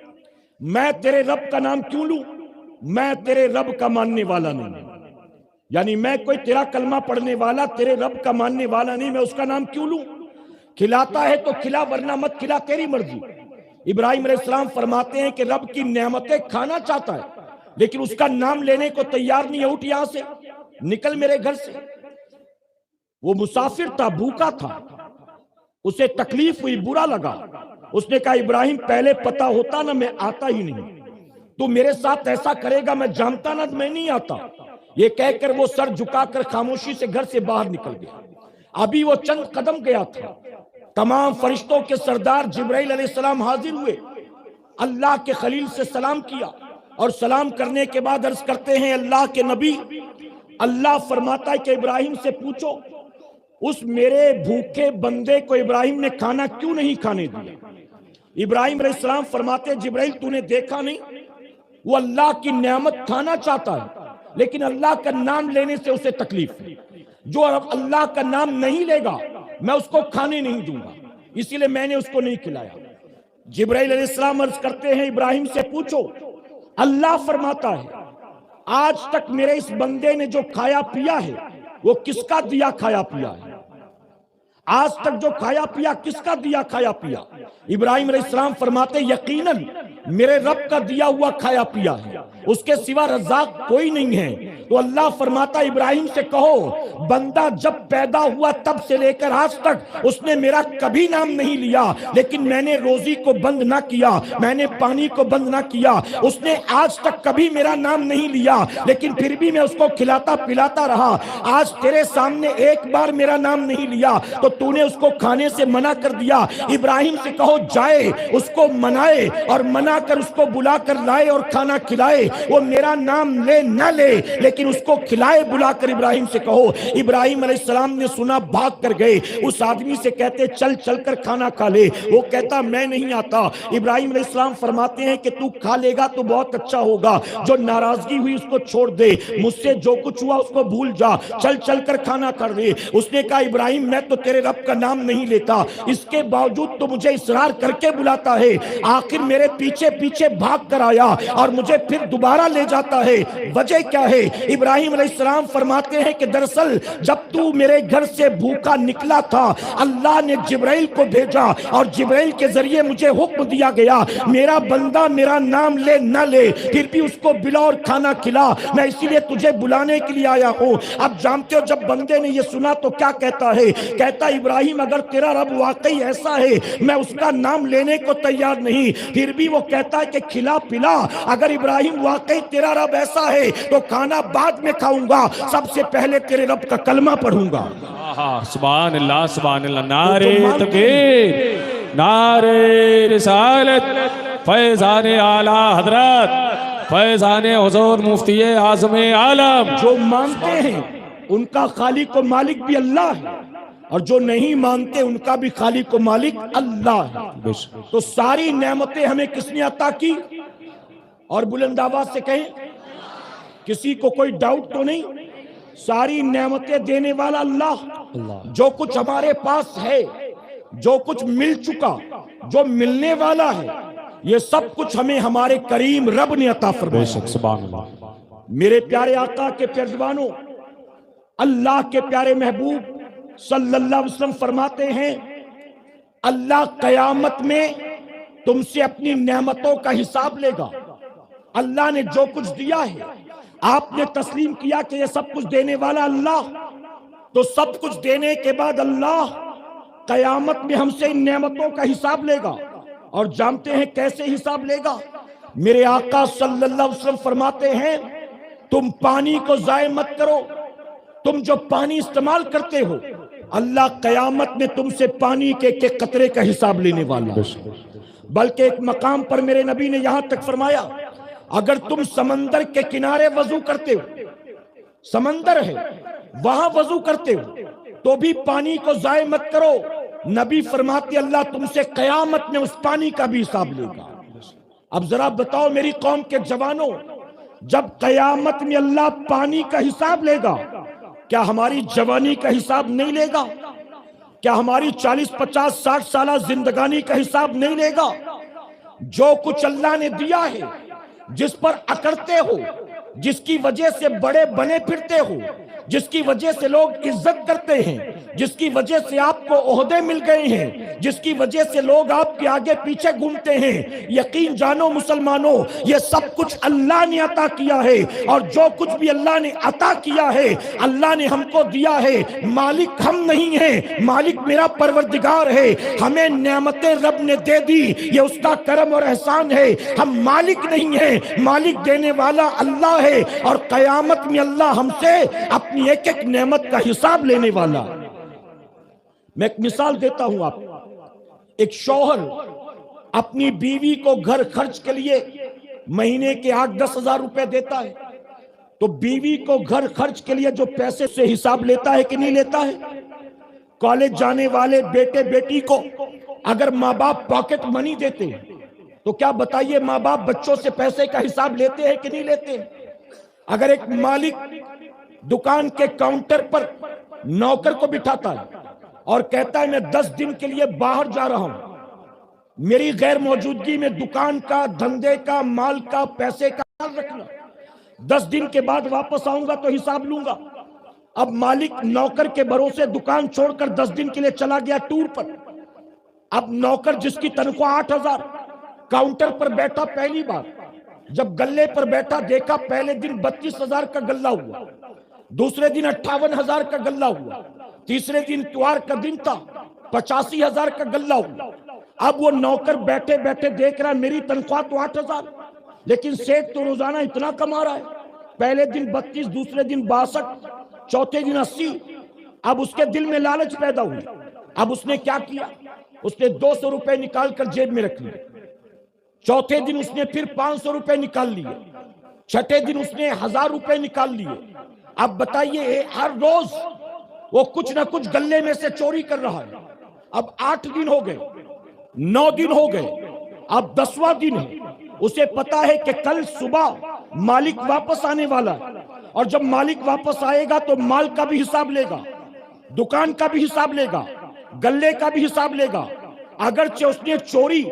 میں تیرے رب کا نام کیوں لوں؟ میں تیرے رب کا ماننے والا نہیں، یعنی میں کوئی تیرا کلمہ پڑھنے والا، تیرے رب کا ماننے والا نہیں، میں اس کا نام کیوں لوں؟ کھلاتا ہے تو کھلا ورنہ مت کھلا، تیری مرضی۔ ابراہیم علیہ السلام فرماتے ہیں کہ رب کی نعمتیں کھانا چاہتا ہے لیکن اس کا نام لینے کو تیار نہیں ہے، اٹھ یہاں سے، نکل میرے گھر سے۔ وہ مسافر تھا، بھوکا تھا، اسے تکلیف ہوئی، برا لگا، اس نے کہا ابراہیم پہلے پتا ہوتا نا میں آتا ہی نہیں، تو میرے ساتھ ایسا کرے گا، میں جانتا نا میں نہیں آتا۔ یہ کہہ کر وہ سر جھکا کر خاموشی سے گھر سے باہر نکل گیا۔ ابھی وہ چند قدم گیا تھا، تمام فرشتوں کے سردار جبرائیل علیہ السلام حاضر ہوئے، اللہ کے خلیل سے سلام کیا، اور سلام کرنے کے بعد عرض کرتے ہیں اللہ کے نبی، اللہ فرماتا ہے کہ ابراہیم سے پوچھو اس میرے بھوکے بندے کو ابراہیم نے کھانا کیوں نہیں کھانے دیا؟ ابراہیم علیہ السلام فرماتے ہیں جبرائیل تو نے دیکھا نہیں، وہ اللہ کی نعمت کھانا چاہتا ہے لیکن اللہ کا نام لینے سے اسے تکلیف ہے۔ جو اللہ کا نام نہیں لے گا میں اس کو کھانے نہیں دوں گا، اسی لیے میں نے اس کو نہیں کھلایا۔ جبرائیل علیہ السلام عرض کرتے ہیں ابراہیم سے پوچھو، اللہ فرماتا ہے آج تک میرے اس بندے نے جو کھایا پیا ہے وہ کس کا دیا کھایا پیا ہے؟ آج تک جو کھایا پیا کس کا دیا کھایا پیا؟ ابراہیم علیہ السلام فرماتے یقیناً میرے رب کا دیا ہوا کھایا پیا ہے، اس کے سوا رزاق کوئی نہیں ہے۔ تو اللہ فرماتا ابراہیم سے کہو بندہ جب پیدا ہوا تب سے لے کر آج تک اس نے میرا کبھی نام نہیں لیا، لیکن میں نے روزی کو بند نہ کیا، میں نے پانی کو بند نہ کیا، اس نے آج تک کبھی میرا نام نہیں لیا لیکن پھر بھی میں اس کو کھلاتا پلاتا رہا۔ آج تیرے سامنے ایک بار میرا نام نہیں لیا تو تو نے اس کو کھانے سے منع کر دیا۔ ابراہیم سے کہو جائے اس کو منائے اور منا کر اس کو بلا کر لائے اور کھانا کھلائے، وہ میرا نام لے نہ لے لیکن اس کو کھلائے بلا کر ابراہیم سے کہو۔ ابراہیم علیہ السلام نے سنا، بھاگ کر گئے، اس آدمی سے کہتے چل چل کر کھانا کھا لے، وہ کہتا میں نہیں آتا۔ ابراہیم علیہ السلام فرماتے ہیں کہ تو کھا لے گا تو بہت اچھا ہوگا، جو ناراضگی ہوئی اس کو چھوڑ دے، مجھ سے جو کچھ ہوا اس کو بھول جا، چل چل کر کھانا کر لے۔ اس نے کہا ابراہیم میں تو تیرے رب کا نام نہیں لیتا، اس کے باوجود تو مجھے اصرار کر کے بلاتا ہے، آخر میرے پیچھے پیچھے بھاگ کر آیا اور مجھے پھر دوبارہ لے جاتا ہے، وجہ کیا ہے؟ ابراہیم علیہ السلام فرماتے ہیں کہ دراصل جب تو میرے گھر سے بھوکا نکلا تھا، اللہ نے جبرائیل کو بھیجا اور جبرائیل کے ذریعے مجھے حکم دیا گیا میرا بندہ میرا نام لے نہ لے پھر بھی اس کو بلا اور کھانا کھلا، میں اسی لیے تجھے بلانے کے لیے آیا ہوں۔ اب جانتے ہو جب بندے نے یہ سنا تو کیا کہتا ہے؟ کہتا ابراہیم اگر تیرا رب واقعی ایسا ہے میں اس کا نام لینے کو تیار نہیں، پھر بھی وہ کہتا ہے کہ کھلا پلا، اگر ابراہیم واقعی تیرا رب ایسا ہے تو کھانا بعد میں کھاؤں گا، سب سے پہلے تیرے رب کا کلمہ پڑھوں گا۔
سبحان اللہ سبحان اللہ، نعرہ تکبیر، نعرہ رسالت، فیضان اعلی حضرت، فیضان حضور مفتی اعظم عالم۔
جو مانتے ہیں ان کا خالق و مالک بھی اللہ ہے، اور جو نہیں مانتے ان کا بھی خالق و مالک اللہ ہے۔ تو ساری نعمتیں ہمیں کس نے عطا کی؟ اور بلند آواز سے کہیں، کسی کو کوئی ڈاؤٹ تو نہیں؟ ساری نعمتیں دینے والا اللہ، جو کچھ ہمارے پاس ہے، جو کچھ مل چکا، جو ملنے والا ہے، یہ سب کچھ ہمیں ہمارے کریم رب نے عطا فرمایا۔
سبحان اللہ۔
میرے پیارے آقا کے پیروانوں، اللہ کے پیارے محبوب صلی اللہ علیہ وسلم فرماتے ہیں اللہ قیامت میں تم سے اپنی نعمتوں کا حساب لے گا۔ اللہ نے جو کچھ دیا ہے آپ نے تسلیم کیا کہ یہ سب کچھ دینے والا اللہ، تو سب کچھ دینے کے بعد اللہ قیامت میں ہم سے ان نعمتوں کا حساب لے گا۔ اور جانتے ہیں کیسے حساب لے گا؟ میرے آقا صلی اللہ علیہ وسلم فرماتے ہیں تم پانی کو ضائع مت کرو، تم جو پانی استعمال کرتے ہو اللہ قیامت میں تم سے پانی کے ایک قطرے کا حساب لینے والا۔ بلکہ ایک مقام پر میرے نبی نے یہاں تک فرمایا اگر تم سمندر کے کنارے وضو کرتے ہو، سمندر ہے وہاں وضو کرتے ہو تو بھی پانی کو ضائع مت کرو، نبی فرماتے اللہ تم سے قیامت میں اس پانی کا بھی حساب لے گا۔ اب ذرا بتاؤ میری قوم کے جوانوں، جب قیامت میں اللہ پانی کا حساب لے گا کیا ہماری جوانی کا حساب نہیں لے گا؟ کیا ہماری 40 50 60 سالہ زندگانی کا حساب نہیں لے گا؟ جو کچھ اللہ نے دیا ہے، جس پر اکڑتے ہو، جس کی وجہ سے بڑے بنے پھرتے ہو، جس کی وجہ سے لوگ عزت کرتے ہیں، جس کی وجہ سے آپ کو عہدے مل گئے ہیں، جس کی وجہ سے لوگ آپ کے آگے پیچھے گھومتے ہیں، یقین جانو مسلمانوں یہ سب کچھ اللہ نے عطا کیا ہے، اور جو کچھ بھی اللہ نے عطا کیا ہے اللہ نے ہم کو دیا ہے۔ مالک ہم نہیں ہیں، مالک میرا پروردگار ہے، ہمیں نعمتیں رب نے دے دی، یہ اس کا کرم اور احسان ہے، ہم مالک نہیں ہیں، مالک دینے والا اللہ ہے، اور قیامت میں اللہ ہم سے اپنی ایک ایک نعمت کا حساب لینے والا۔ میں ایک مثال دیتا ہوں آپ، ایک شوہر اپنی بیوی کو گھر خرچ کے لیے مہینے کے 8-10 ہزار روپے دیتا ہے، تو بیوی کو گھر خرچ کے لیے جو پیسے سے حساب لیتا ہے کہ نہیں لیتا ہے؟ کالج جانے والے بیٹے بیٹی کو اگر ماں باپ پاکٹ منی دیتے ہیں تو کیا بتائیے ماں باپ بچوں سے پیسے کا حساب لیتے ہیں کہ نہیں لیتے؟ اگر ایک مالک دکان کے کاؤنٹر پر نوکر کو بٹھاتا ہے اور کہتا ہے میں 10 دن کے لیے باہر جا رہا ہوں، میری غیر موجودگی میں دکان کا، دھندے کا، مال کا، پیسے کا خیال رکھنا، 10 دن کے بعد واپس آؤں گا تو حساب لوں گا۔ اب مالک نوکر کے بھروسے دکان چھوڑ کر 10 دن کے لیے چلا گیا ٹور پر، اب نوکر جس کی تنخواہ 8,000 کاؤنٹر پر بیٹھا پہلی بار، جب گلے پر بیٹھا دیکھا پہلے دن 32,000 کا گلہ ہوا، دوسرے دن 58,000 کا گلہ ہوا، تیسرے دن اتوار کا دن تھا 85,000 کا گلہ ہوا۔ اب وہ نوکر بیٹھے بیٹھے دیکھ رہا میری تنخواہ تو 8,000 لیکن سیٹ تو روزانہ اتنا کما رہا ہے، پہلے دن 32، دوسرے دن 62، چوتھے دن 80۔ اب اس کے دل میں لالچ پیدا ہوئی، اب اس نے کیا کیا؟ اس نے 200 روپے نکال کر جیب میں رکھ لیے، چوتھے دن اس نے پھر 500 روپے نکال لیے، چھٹے دن اس نے 1000 روپے نکال لیے. اب بتائیے ہر روز وہ کچھ نہ کچھ گلے میں سے چوری کر رہا ہے. اب 8 دن ہو گئے, 9 دن ہو گئے, اب 10واں دن ہے. اسے پتا ہے کہ کل صبح مالک واپس آنے والا ہے, اور جب مالک واپس آئے گا تو مال کا بھی حساب لے گا, دکان کا بھی حساب لے گا, گلے کا بھی حساب لے گا. اگرچہ اس نے چوری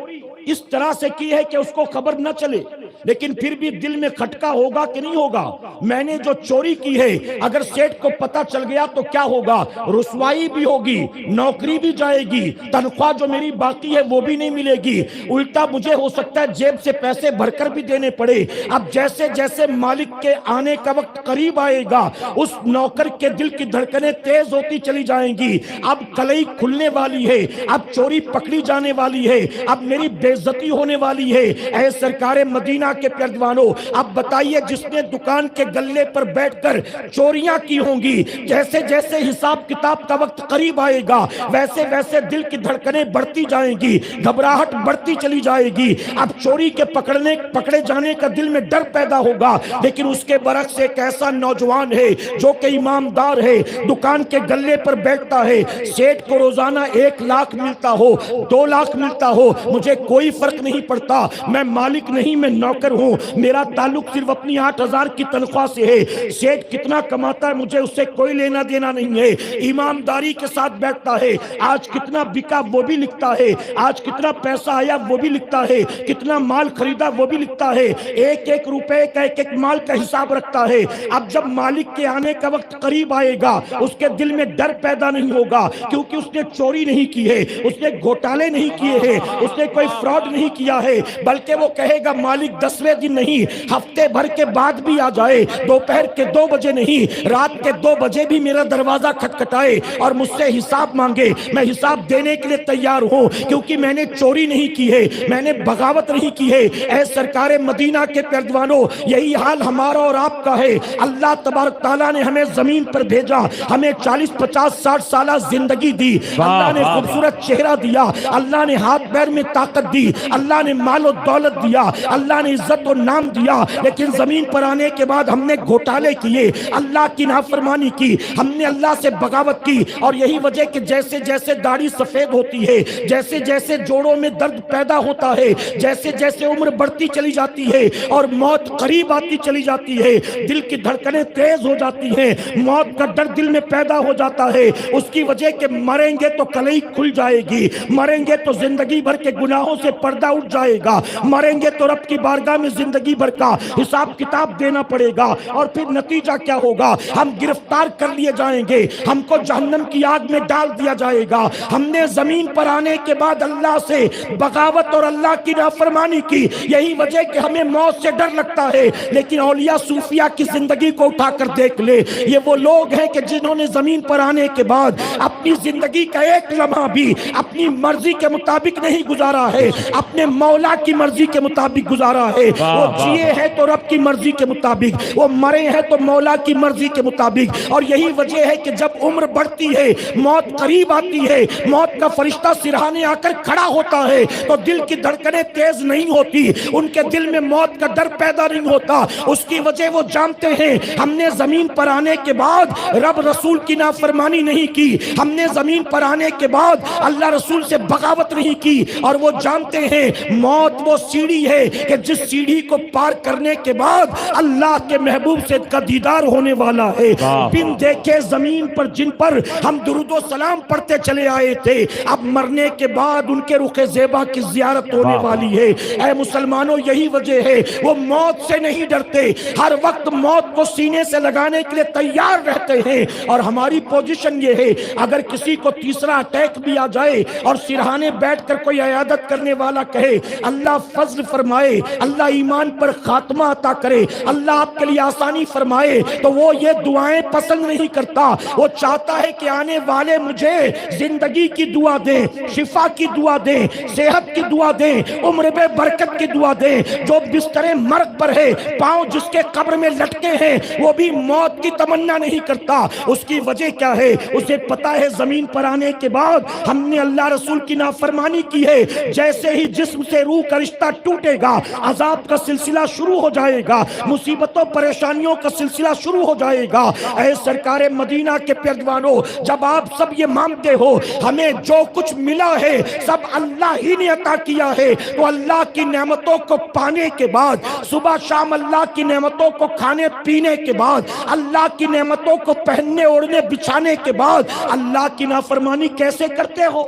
اس طرح سے کی ہے کہ اس کو خبر نہ چلے, لیکن پھر بھی دل میں کھٹکا ہوگا کہ نہیں ہوگا, میں نے جو چوری کی ہے اگر سیٹ کو پتا چل گیا تو کیا ہوگا, رسوائی بھی ہوگی, نوکری بھی جائے گی, تنخواہ جو میری باقی ہے وہ بھی نہیں ملے گی, الٹا مجھے ہو سکتا ہے جیب سے پیسے بھر کر بھی دینے پڑے. اب جیسے جیسے مالک کے آنے کا وقت قریب آئے گا اس نوکر کے دل کی دھڑکنیں تیز ہوتی چلی جائیں گی. اب کلئی کھلنے والی ہے, اب چوری پکڑی جانے والی ہے, اب میری بے عزتی ہونے والی ہے. اے سرکار مدینہ کے پیروانوں, اب بتائیے جس نے دکان کے گلے پر بیٹھ کر چوریاں کی ہوں گی, جیسے جیسے حساب کتاب کا وقت قریب آئے گا ویسے ویسے دل کی دھڑکنیں بڑھتی جائیں گی, گھبراہٹ بڑھتی چلی جائے گی. اب چوری کے پکڑے جانے کا دل میں ڈر پیدا ہوگا, لیکن اس کے برعکس ایک ایسا نوجوان ہے جو کہ ایماندار ہے, دکان کے گلے پر بیٹھتا ہے, سیٹ کو روزانہ 1 لاکھ ملتا ہو, 2 لاکھ ملتا ہو, مجھے کوئی فرق نہیں پڑتا, میں مالک نہیں میں نوکر ہوں, میرا تعلق صرف اپنی 8000 کی تنخواہ سے ہے, سیٹ کتنا کماتا ہے مجھے اس سے کوئی لینا دینا نہیں ہے. ایمانداری کے ساتھ بیٹھتا ہے, آج کتنا بکا وہ بھی لکھتا ہے, آج کتنا پیسہ آیا وہ بھی لکھتا ہے, کتنا مال خریدا وہ بھی لکھتا ہے, 1-1 روپے کا 1-1 مال کا حساب رکھتا ہے. اب جب مالک کے آنے کا وقت قریب آئے گا اس کے دل میں ڈر پیدا نہیں ہوگا, کیونکہ اس نے چوری نہیں کی ہے, اس نے گھوٹالے نہیں کیے ہیں, اس نے کوئی فراڈ نہیں کیا ہے, بلکہ وہ کہے گا مالک 10ویں دن نہیں, ہفتے بھر کے بعد بھی آ جائے, دوپہر کے 2 بجے نہیں, رات کے 2 بجے بھی میرا دروازہ کھٹکھٹائے اور مجھ سے حساب مانگے, میں حساب دینے کے لیے تیار ہوں, کیونکہ میں نے چوری نہیں کی ہے, میں نے بغاوت نہیں کی ہے. اے سرکار مدینہ کے پیروانوں, یہی حال ہمارا اور آپ کا ہے. اللہ تبارک تعالیٰ نے ہمیں زمین پر بھیجا, ہمیں 40-50-60 سالہ زندگی دی, اللہ نے خوبصورت چہرہ دیا, اللہ نے ہاتھ پیر میں طاقت دی, اللہ نے مال و دولت دیا, اللہ نے عزت و نام دیا, لیکن زمین پر آنے کے بعد ہم نے گھوٹالے کیے, اللہ کی نافرمانی کی, ہم نے اللہ سے بغاوت کی. اور یہی وجہ کہ جیسے جیسے داڑھی سفید ہوتی ہے, جیسے جیسے جوڑوں میں درد پیدا ہوتا ہے, جیسے جیسے عمر بڑھتی چلی جاتی ہے اور موت قریب آتی چلی جاتی ہے, دل کی دھڑکنیں تیز ہو جاتی ہیں, موت کا ڈر دل میں پیدا ہو جاتا ہے. اس کی وجہ کہ مریں گے تو کلئی کھل جائے گی, مریں گے تو زندگی بھر کے گناہوں سے پردہ اٹھ جائے گا, مریں گے تو رب کی بارگاہ میں زندگی بھر کا حساب کتاب دینا پڑے گا, اور پھر نتیجہ کیا ہوگا, ہم گرفتار کر لیے جائیں گے, ہم کو جہنم کی آگ میں ڈال دیا جائے گا. ہم نے زمین پر آنے کے بعد اللہ سے بغاوت اور اللہ کی نافرمانی کی, یہی وجہ کہ ہمیں موت سے ڈر لگتا ہے. لیکن اولیاء صوفیاء کی زندگی کو اٹھا کر دیکھ لے, یہ وہ لوگ ہیں کہ جنہوں نے زمین پر آنے کے بعد اپنی زندگی کا ایک لمحہ بھی اپنی مرضی کے مطابق نہیں گزارا ہے, اپنے مولا کی مرضی کے مطابق گزارا ہے. وہ جیے ہیں تو رب کی مرضی کے مطابق, وہ مرے ہیں تو مولا کی مرضی کے مطابق. اور یہی وجہ ہے کہ جب عمر بڑھتی ہے, موت قریب آتی ہے, موت کا فرشتہ سرہانے آ کر کھڑا ہوتا ہے تو دل کی دھڑکنیں تیز نہیں ہوتی, ان کے دل میں موت کا ڈر پیدا نہیں ہوتا. اس کی وجہ وہ جانتے ہیں ہم نے زمین پر آنے کے بعد رب رسول کی نافرمانی نہیں کی, ہم نے زمین پر آنے کے بعد اللہ رسول سے بغاوت نہیں کی. اور وہ جانتے ہیں موت وہ سیڑھی ہے کہ جس سیڑھی کو پار کرنے کے بعد اللہ کے محبوب سے کا دیدار ہونے والا ہے. بن دیکھے زمین پر جن پر ہم درود و سلام پڑھتے چلے آئے تھے, اب مرنے کے بعد ان کے رخ زیبا کی زیارت ہونے والی ہے. اے مسلمانوں, یہی وجہ ہے وہ موت سے نہیں ڈرتے, ہر وقت موت کو سینے سے لگانے کے لیے تیار رہتے ہیں. اور ہماری پوزیشن یہ ہے, اگر کسی کو تیسرا اٹیک بھی آ جائے اور سرہانے بیٹھ کر کوئی عیادت کرنے والا کہے اللہ فضل فرمائے, اللہ ایمان پر خاتمہ عطا کرے, اللہ آپ کے لیے آسانی فرمائے, تو وہ یہ دعائیں پسند نہیں کرتا. وہ چاہتا ہے کہ آنے والے مجھے زندگی کی دعا دیں, شفا کی دعا دیں, صحت کی دعا دیں, عمر میں برکت کی دعا دیں. جو بستر مرگ پر ہے, پاؤں جس کے قبر میں لٹکے ہیں, وہ بھی موت کی تمنا نہیں کرتا. اس کی وجہ کیا ہے, اسے پتا ہے زمین پر آنے کے بعد ہم نے اللہ رسول کی نافرمانی کی ہے, جیسے ہی جسم سے روح کا رشتہ ٹوٹے گا عذاب کا سلسلہ شروع ہو جائے گا، مصیبتوں پریشانیوں کا سلسلہ شروع ہو جائے گا۔ اے سرکار مدینہ کے پیروانوں، جب آپ سب یہ مانتے ہو ہمیں جو کچھ ملا ہے سب اللہ ہی نے عطا کیا ہے، تو اللہ کی نعمتوں کو پانے کے بعد، صبح شام اللہ کی نعمتوں کو کھانے پینے کے بعد، اللہ کی نعمتوں کو پہننے اوڑھنے بچھانے کے بعد اللہ کی نافرمانی کیسے کرتے ہو؟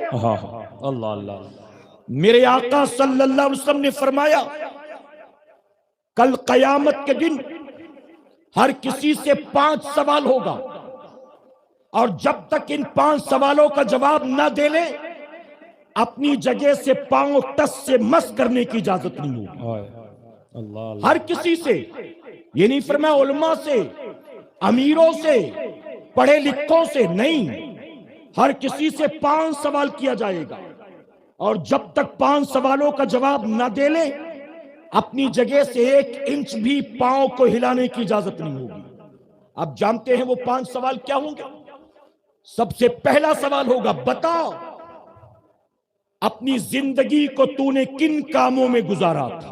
اللہ اللہ
میرے آقا صلی اللہ علیہ وسلم نے فرمایا کل قیامت کے دن ہر کسی سے 5 سوال ہوگا، اور جب تک ان 5 سوالوں کا جواب نہ دے لے اپنی جگہ سے پاؤں ٹس سے مس کرنے کی اجازت نہیں ہوگی۔
اللہ
ہر کسی سے، یہ نہیں فرمایا علماء سے، امیروں سے، پڑھے لکھوں سے نہیں، ہر کسی سے 5 سوال کیا جائے گا، اور جب تک 5 سوالوں کا جواب نہ دے لے اپنی جگہ سے 1 انچ بھی پاؤں کو ہلانے کی اجازت نہیں ہوگی۔ اب جانتے ہیں وہ 5 سوال کیا ہوں گے؟ سب سے پہلا سوال ہوگا، بتا اپنی زندگی کو تو نے کن کاموں میں گزارا تھا؟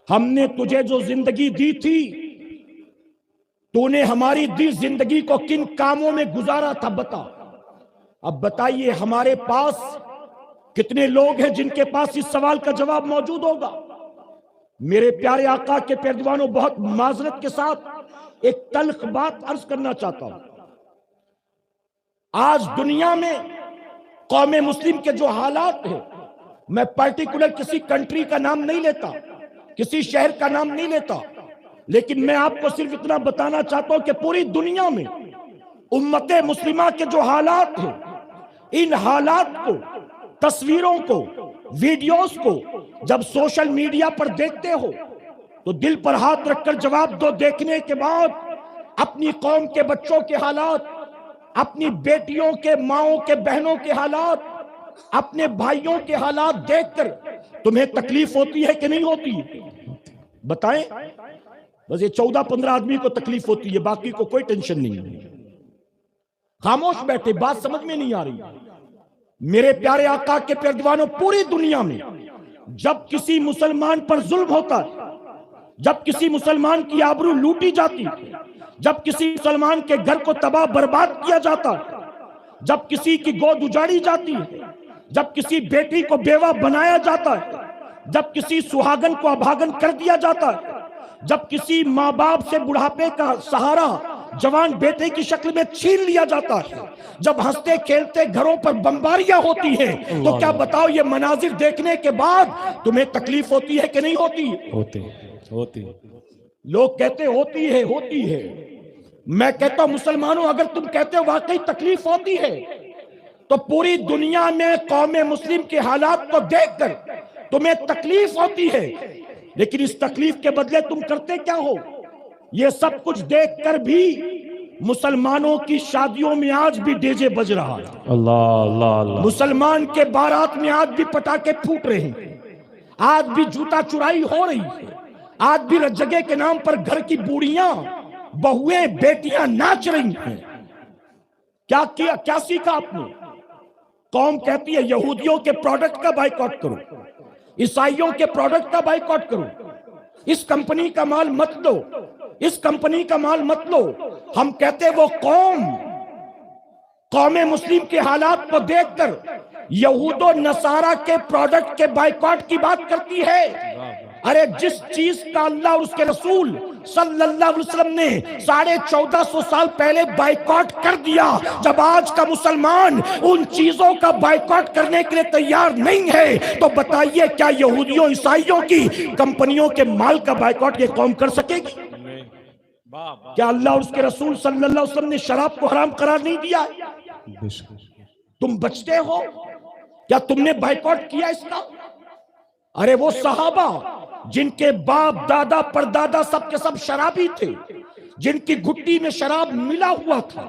ہم نے تجھے جو زندگی دی تھی تو نے ہماری دی زندگی کو کن کاموں میں گزارا تھا، بتا۔ اب بتائیے ہمارے پاس کتنے لوگ ہیں جن کے پاس اس سوال کا جواب موجود ہوگا؟ میرے پیارے آقا کے پیروانوں، بہت معذرت کے ساتھ ایک تلخ بات عرض کرنا چاہتا ہوں۔ آج دنیا میں قوم مسلم کے جو حالات ہیں، میں پرٹیکولر کسی کنٹری کا نام نہیں لیتا، کسی شہر کا نام نہیں لیتا، لیکن میں آپ کو صرف اتنا بتانا چاہتا ہوں کہ پوری دنیا میں امت مسلمہ کے جو حالات ہیں، ان حالات کو، تصویروں کو، ویڈیوز کو جب سوشل میڈیا پر دیکھتے ہو تو دل پر ہاتھ رکھ کر جواب دو، دیکھنے کے بعد اپنی قوم کے بچوں کے حالات، اپنی بیٹیوں کے، ماؤں کے، بہنوں کے حالات، اپنے بھائیوں کے حالات دیکھ کر تمہیں تکلیف ہوتی ہے کہ نہیں ہوتی؟ بتائیں۔ بس یہ 14-15 آدمی کو تکلیف ہوتی ہے، باقی کو کوئی ٹینشن نہیں ہے، خاموش بیٹھے، بات سمجھ میں نہیں آ رہی۔ میرے پیارے آقا کے پیروانوں، پوری دنیا میں جب کسی مسلمان پر ظلم ہوتا ہے، جب کسی مسلمان کی آبرو لوٹی جاتی، جب کسی مسلمان کے گھر کو تباہ برباد کیا جاتا، جب کسی کی گود اجاڑی جاتی ہے، جب کسی بیٹی کو بیوہ بنایا جاتا ہے، جب کسی سہاگن کو ابھاگن کر دیا جاتا ہے، جب کسی ماں باپ سے بڑھاپے کا سہارا جوان بیٹے کی شکل میں چھین لیا جاتا ہے، جب ہنستے کھیلتے گھروں پر بمباریاں ہوتی ہیں، تو کیا بتاؤ یہ مناظر دیکھنے کے بعد تمہیں تکلیف ہوتی ہے کہ نہیں ہوتی؟
ہوتی۔
لوگ کہتے ہوتی ہے، میں کہتا ہوں مسلمانوں، اگر تم کہتے ہو واقعی تکلیف ہوتی ہے تو پوری دنیا میں قوم مسلم کے حالات کو دیکھ کر تمہیں تکلیف ہوتی ہے، لیکن اس تکلیف کے بدلے تم کرتے کیا ہو؟ یہ سب کچھ دیکھ کر بھی مسلمانوں کی شادیوں میں آج بھی ڈی جے بج رہا ہے،
اللہ
مسلمان کے بارات میں آج بھی پٹاخے پھوٹ رہے ہیں، آج بھی جوتا چرائی ہو رہی ہے، آج بھی جگہ کے نام پر گھر کی بوڑھیاں، بہویں، بیٹیاں ناچ رہی ہیں۔ کیا سیکھا آپ نے؟ قوم کہتی ہے یہودیوں کے پروڈکٹ کا بائیکاٹ کرو، عیسائیوں کے پروڈکٹ کا بائیکاٹ کرو، اس کمپنی کا مال مت لو، اس کمپنی کا مال مت لو۔ ہم کہتے وہ قوم مسلم کے حالات کو دیکھ کر یہود و نصارہ کے پروڈکٹ کے بائیکاٹ کی بات کرتی ہے۔ ارے جس چیز کا اللہ اور اس کے رسول صلی اللہ علیہ وسلم نے 1450 سال پہلے بائیکاٹ کر دیا، جب آج کا مسلمان ان چیزوں کا بائیکاٹ کرنے کے لیے تیار نہیں ہے تو بتائیے کیا یہودیوں عیسائیوں کی کمپنیوں کے مال کا بائیکاٹ یہ قوم کر سکے گی؟ کیا اللہ اور اس کے رسول صلی اللہ علیہ وسلم نے شراب کو حرام قرار نہیں دیا؟ تم بچتے ہو؟ کیا تم نے بائیکاٹ کیا اس کا؟ ارے وہ صحابہ جن کے باپ دادا پردادا سب کے سب شرابی تھے، جن کی گھٹی میں شراب ملا ہوا تھا،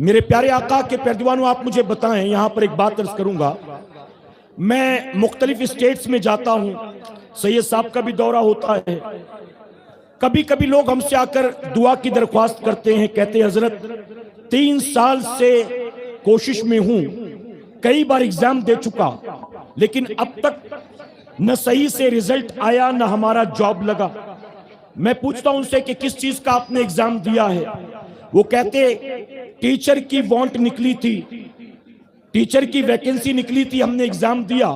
میرے پیارے آقا کے پیارے دیوانوں، آپ مجھے بتائیں، یہاں پر ایک بات عرض کروں گا، میں مختلف اسٹیٹس میں جاتا ہوں، سید صاحب کا بھی دورہ ہوتا ہے، کبھی کبھی لوگ ہم سے آ کر دعا کی درخواست کرتے ہیں، کہتے ہیں حضرت 3 سال سے کوشش میں ہوں، کئی بار ایگزام دے چکا، لیکن اب تک نہ صحیح سے رزلٹ آیا، نہ ہمارا جاب لگا۔ میں پوچھتا ہوں ان سے کہ کس چیز کا آپ نے ایگزام دیا ہے؟ وہ کہتے ٹیچر کی وانٹ نکلی تھی، ٹیچر کی ویکنسی نکلی تھی، ہم نے ایگزام دیا،